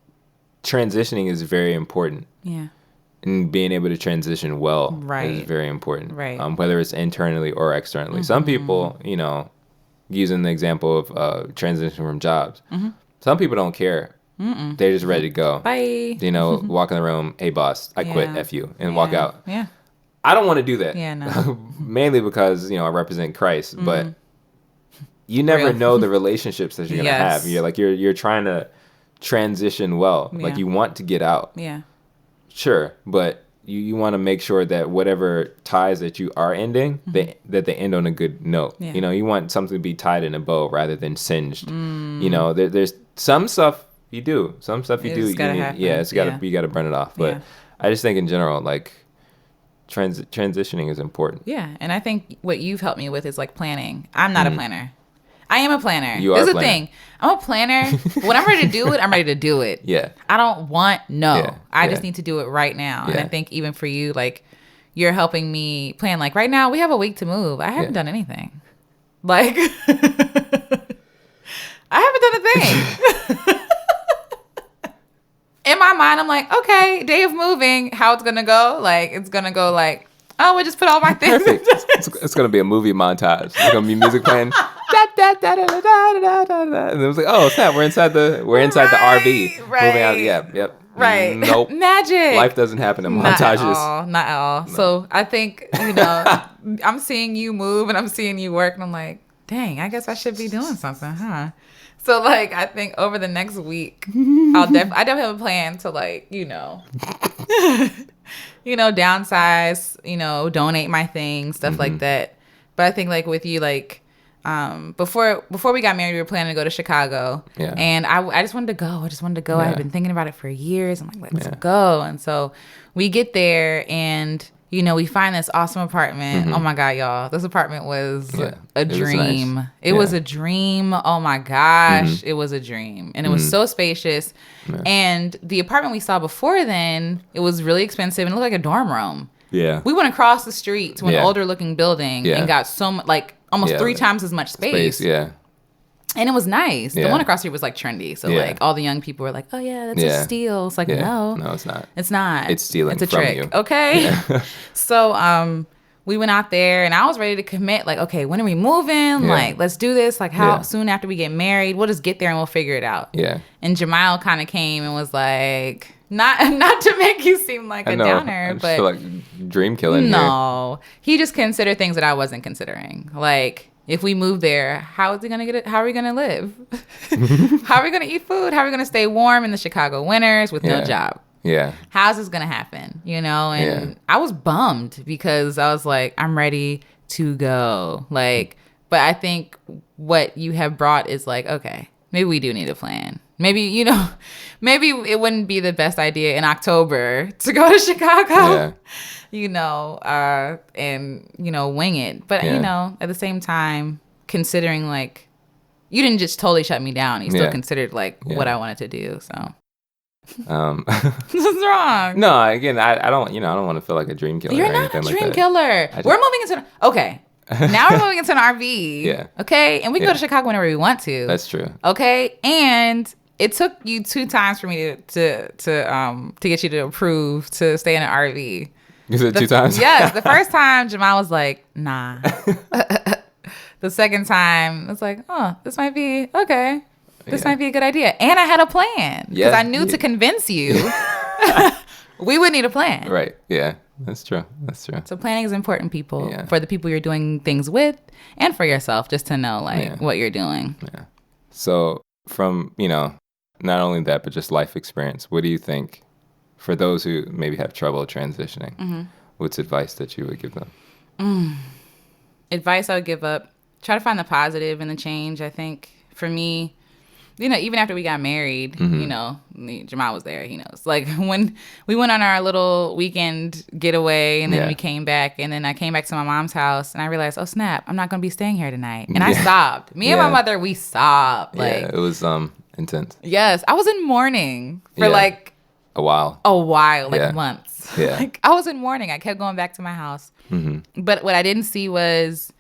transitioning is very important. Yeah. And being able to transition well is very important. Right. Whether it's internally or externally. Some people, using the example of transitioning from jobs. Some people don't care. They're just ready to go. Bye. Walk in the room, hey boss, I quit, F you, and walk out. Yeah. I don't want to do that. Yeah, no. Mainly because, I represent Christ, but you never know the relationships that you're going to have. You're trying to transition well. Yeah. Like you want to get out. Yeah. Sure, but you want to make sure that whatever ties that you are ending, that they end on a good note. Yeah. You want something to be tied in a bow rather than singed. There's some stuff you do. Some stuff you do. You got to burn it off. But I just think in general, like transitioning is important. Yeah, and I think what you've helped me with is like planning. I'm not a planner. I am a planner. You are This a is the thing. I'm a planner. When I'm ready to do it, I'm ready to do it. Yeah. I don't want I just need to do it right now. And I think even for you, like you're helping me plan. Like right now, we have a week to move. I haven't done anything. Like I haven't done a thing. In my mind, I'm like, okay, day of moving. How it's gonna go? Like it's gonna go like, oh, we just put all my things. Perfect. It's gonna be a movie montage. There's gonna be music playing. And it was like, oh, snap! We're inside the RV. Right. Moving out. Yep. Right. Nope. Magic. Life doesn't happen in montages. Not at all. No. So I think I'm seeing you move and I'm seeing you work, and I'm like, dang, I guess I should be doing something, huh? So like, I think over the next week, I definitely have a plan to like, downsize, donate my things, stuff like that. But I think like with you, like, before we got married, we were planning to go to Chicago. Yeah. And I just wanted to go. Yeah. I had been thinking about it for years. I'm like, let's go. And so we get there and, we find this awesome apartment. Oh my God, y'all. This apartment was a dream. Nice. It was a dream. Oh my gosh. It was a dream. And it was so spacious. Yeah. And the apartment we saw before then, it was really expensive and it looked like a dorm room. Yeah. We went across the street to an older looking building and got so much, like almost 3 times as much space. Yeah. And it was nice. The one across the street was like trendy. So like all the young people were like, oh yeah, that's a steal. It's like, no, it's not. It's not. It's stealing It's a from trick. You. Okay. Yeah. So we went out there and I was ready to commit. Like, okay, when are we moving? Yeah. Like, let's do this. Like how soon after we get married? We'll just get there and we'll figure it out. Yeah. And Jamiel kind of came and was like, not to make you seem like a downer, I just but feel like dream killing. No, he just considered things that I wasn't considering. Like, if we move there, how are we gonna live? How are we gonna eat food? How are we gonna stay warm in the Chicago winters with no job? Yeah. How's this gonna happen? And I was bummed because I was like, I'm ready to go. Like, but I think what you have brought is like, okay, maybe we do need a plan. Maybe, maybe it wouldn't be the best idea in October to go to Chicago, and, wing it. But, at the same time, considering like, you didn't just totally shut me down. You still considered like what I wanted to do. So. What's wrong? No, again, I don't want to feel like a dream killer. You're not a dream killer. We're moving into, okay. Now we're moving into an RV. Yeah. Okay? And we can go to Chicago whenever we want to. That's true. Okay? And it took you 2 times for me to get you to approve to stay in an RV. You said 2 times? Yes. The first time, Jamiel was like, nah. The second time, it's like, oh, this might be, okay. This might be a good idea. And I had a plan. Because I knew to convince you, we would need a plan. Right. Yeah. That's true. So planning is important, people. Yeah. For the people you're doing things with and for yourself, just to know, what you're doing. Yeah. So from, not only that, but just life experience, what do you think, for those who maybe have trouble transitioning, what's advice that you would give them? Advice I would give up, try to find the positive in the change. I think for me, even after we got married, Jamiel was there, he knows. Like when we went on our little weekend getaway and then we came back, and then I came back to my mom's house and I realized, oh snap, I'm not going to be staying here tonight. And I sobbed. Me and my mother, we sobbed. Like, it was intense. Yes. I was in mourning for a while, months. Yeah. I was in mourning. I kept going back to my house. But what I didn't see was,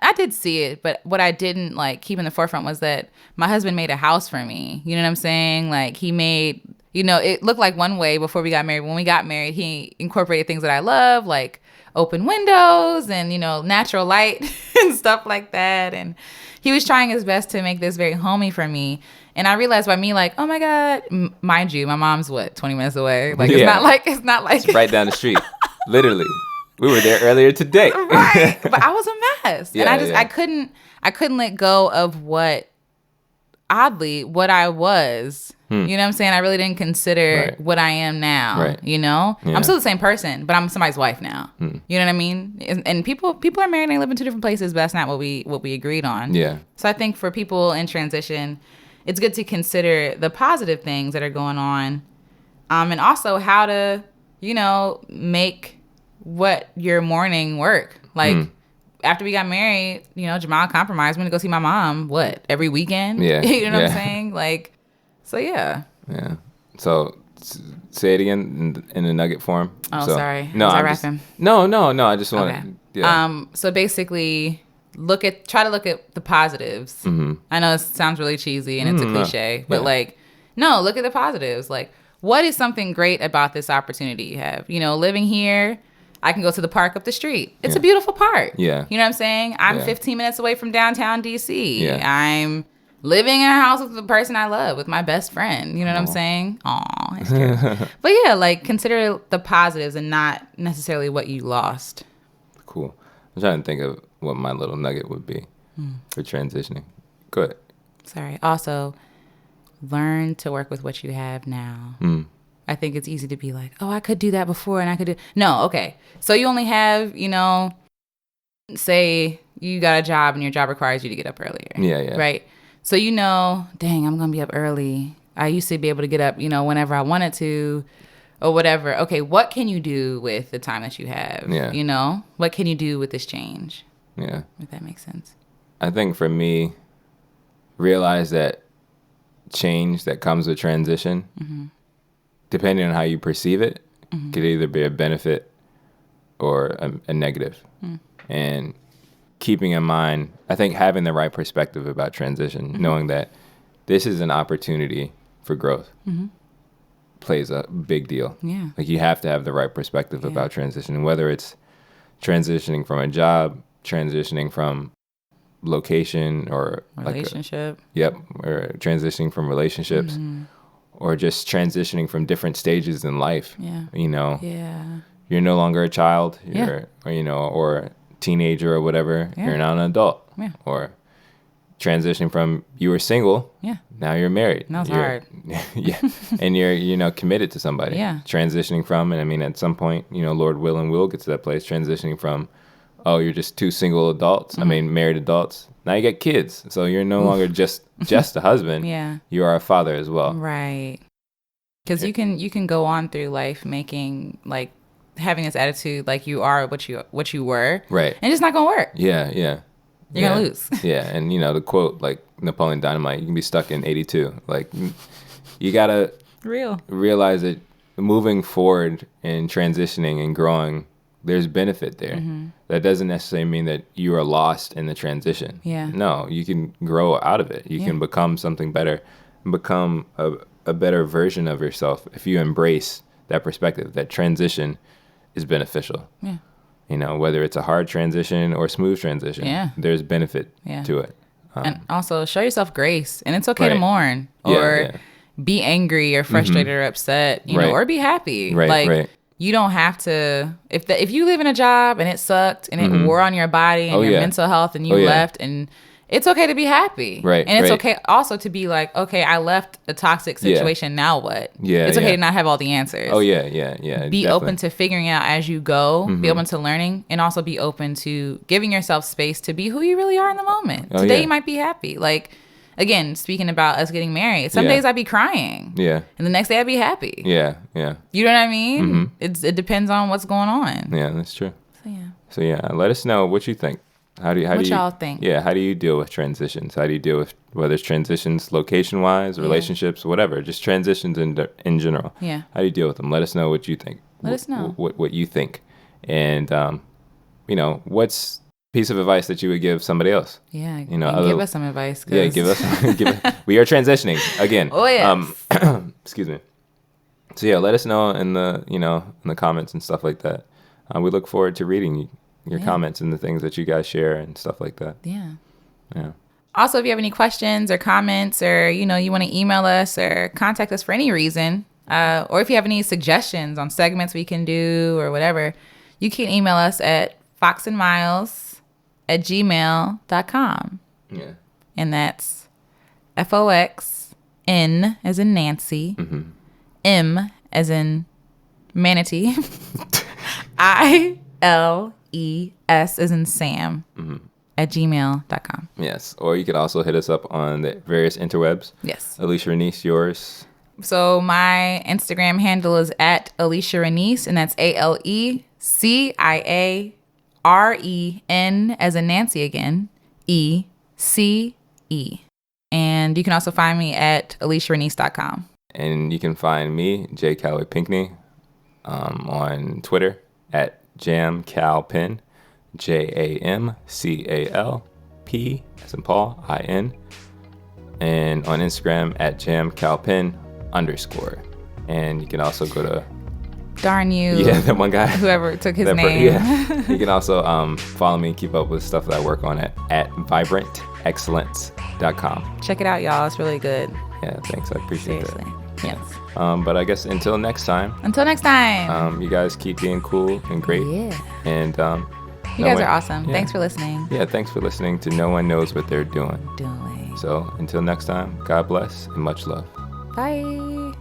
I did see it, but what I didn't keep in the forefront was that my husband made a house for me. You know what I'm saying? Like he made, it looked like one way before we got married. When we got married, he incorporated things that I love, like open windows and, natural light and stuff like that. And he was trying his best to make this very homey for me. And I realized by me oh my God, mind you, my mom's 20 minutes away. It's not like it's right down the street, literally. We were there earlier today. Right. But I was a mess. And I couldn't let go of what I was. You know what I'm saying? I really didn't consider what I am now. Right. Yeah. I'm still the same person, but I'm somebody's wife now. You know what I mean? And people are married and they live in 2 different places, but that's not what we agreed on. Yeah. So I think for people in transition, it's good to consider the positive things that are going on. And also how to, make what you're mourning work. After we got married, Jamiel compromised. I'm going to go see my mom, every weekend? Yeah. You know what I'm saying? So yeah. Yeah. So say it again in the nugget form. Oh, so, sorry. No, Was I rapping? No. I just want to. Yeah. So basically, try to look at the positives. I know it sounds really cheesy and it's a cliche, but look at the positives. What is something great about this opportunity you have? Living here, I can go to the park up the street. It's a beautiful park. Yeah. You know what I'm saying? I'm 15 minutes away from downtown DC. Yeah. I'm living in a house with the person I love, with my best friend. You know what I'm saying? Aw, it's true. But yeah, consider the positives and not necessarily what you lost. Cool. I'm trying to think of what my little nugget would be for transitioning. Go ahead. Sorry. Also, learn to work with what you have now. I think it's easy to be like, oh, I could do that before and I could do... No, okay. So you only have, say you got a job and your job requires you to get up earlier. Yeah. Right? So dang, I'm going to be up early. I used to be able to get up, whenever I wanted to or whatever. Okay, what can you do with the time that you have? Yeah. What can you do with this change? Yeah. If that makes sense. I think for me, realize that change that comes with transition, depending on how you perceive it, could either be a benefit or a negative. And keeping in mind, I think having the right perspective about transition, knowing that this is an opportunity for growth, plays a big deal. Yeah. You have to have the right perspective about transition, and whether it's transitioning from a job, transitioning from location or relationship. Or transitioning from relationships. Or just transitioning from different stages in life. Yeah. You're no longer a child, or a teenager or whatever. Yeah. You're now an adult. Yeah. Or transitioning from you were single. Yeah. Now you're married. That's hard. Yeah. And you're committed to somebody. Yeah. Transitioning from, and at some point, Lord willing, we'll get to that place. Transitioning from, you're just 2 single adults. Married adults. Now you get kids, so you're no longer just a husband. Yeah, you are a father as well. Right. Because you can go on through life making having this attitude you are what you were. Right. And it's just not gonna work. Yeah. You're gonna lose. Yeah, and the quote Napoleon Dynamite, you can be stuck in 82. You gotta realize that moving forward and transitioning and growing there's benefit there. Mm-hmm. That doesn't necessarily mean that you are lost in the transition. Yeah. No, you can grow out of it. You can become something better, become a better version of yourself if you embrace that perspective, that transition is beneficial. Yeah. You know, whether it's a hard transition or smooth transition, there's benefit to it. And also show yourself grace, and it's okay to mourn or be angry or frustrated or upset, you know, or be happy. Like you don't have to, if you live in a job and it sucked and it wore on your body and your mental health and you left, and it's okay to be happy. Right. And it's okay also to be like, okay, I left a toxic situation. Now what? Yeah. It's okay to not have all the answers. Oh, yeah. Be definitely open to figuring out as you go, be open to learning, and also be open to giving yourself space to be who you really are in the moment. Today you might be happy. Like, again, speaking about us getting married, some days I'd be crying. Yeah. And the next day I'd be happy. Yeah. You know what I mean? It depends on what's going on. Yeah, that's true. So let us know what you think. How do y'all think? Yeah, how do you deal with transitions? How do you deal with whether it's transitions location-wise, relationships, whatever, just transitions in general? Yeah. How do you deal with them? Let us know what you think. Let us know what you think, and you know, what's a piece of advice that you would give somebody else? Yeah, you know, give us some advice. Yeah, give us. We are transitioning again. Oh yeah. Excuse me. So yeah, let us know in the comments and stuff like that. We look forward to reading your comments and the things that you guys share and stuff like that. Yeah. Yeah. Also, if you have any questions or comments, or you want to email us or contact us for any reason, or if you have any suggestions on segments we can do or whatever, you can email us at foxandmiles@gmail.com. Yeah. And that's FOXN as in Nancy, M as in manatee, ILES as in Sam, @gmail.com. Yes. Or you could also hit us up on the various interwebs. Yes. Alecia Renece, yours. So my Instagram handle is @Alecia Renece, and that's ALECIAREN as in Nancy again, ECE. And you can also find me at AleciaRenece.com. And you can find me, J. Calloway Pinckney, on Twitter @JamCalPin, JAMCALP as in Paul, IN, and on Instagram @JamCalPin_. And you can also go to Darn you. Yeah, that one guy. Whoever took his name. You can also follow me and keep up with stuff that I work on at vibrantexcellence.com. Check it out, y'all. It's really good. Yeah, thanks. I appreciate Seriously. that. Yes. But I guess until next time. You guys keep being cool and great. Yeah. And you guys are awesome. Yeah. Thanks for listening. Yeah, thanks for listening to No One Knows What They're Doing. So until next time, God bless and much love. Bye.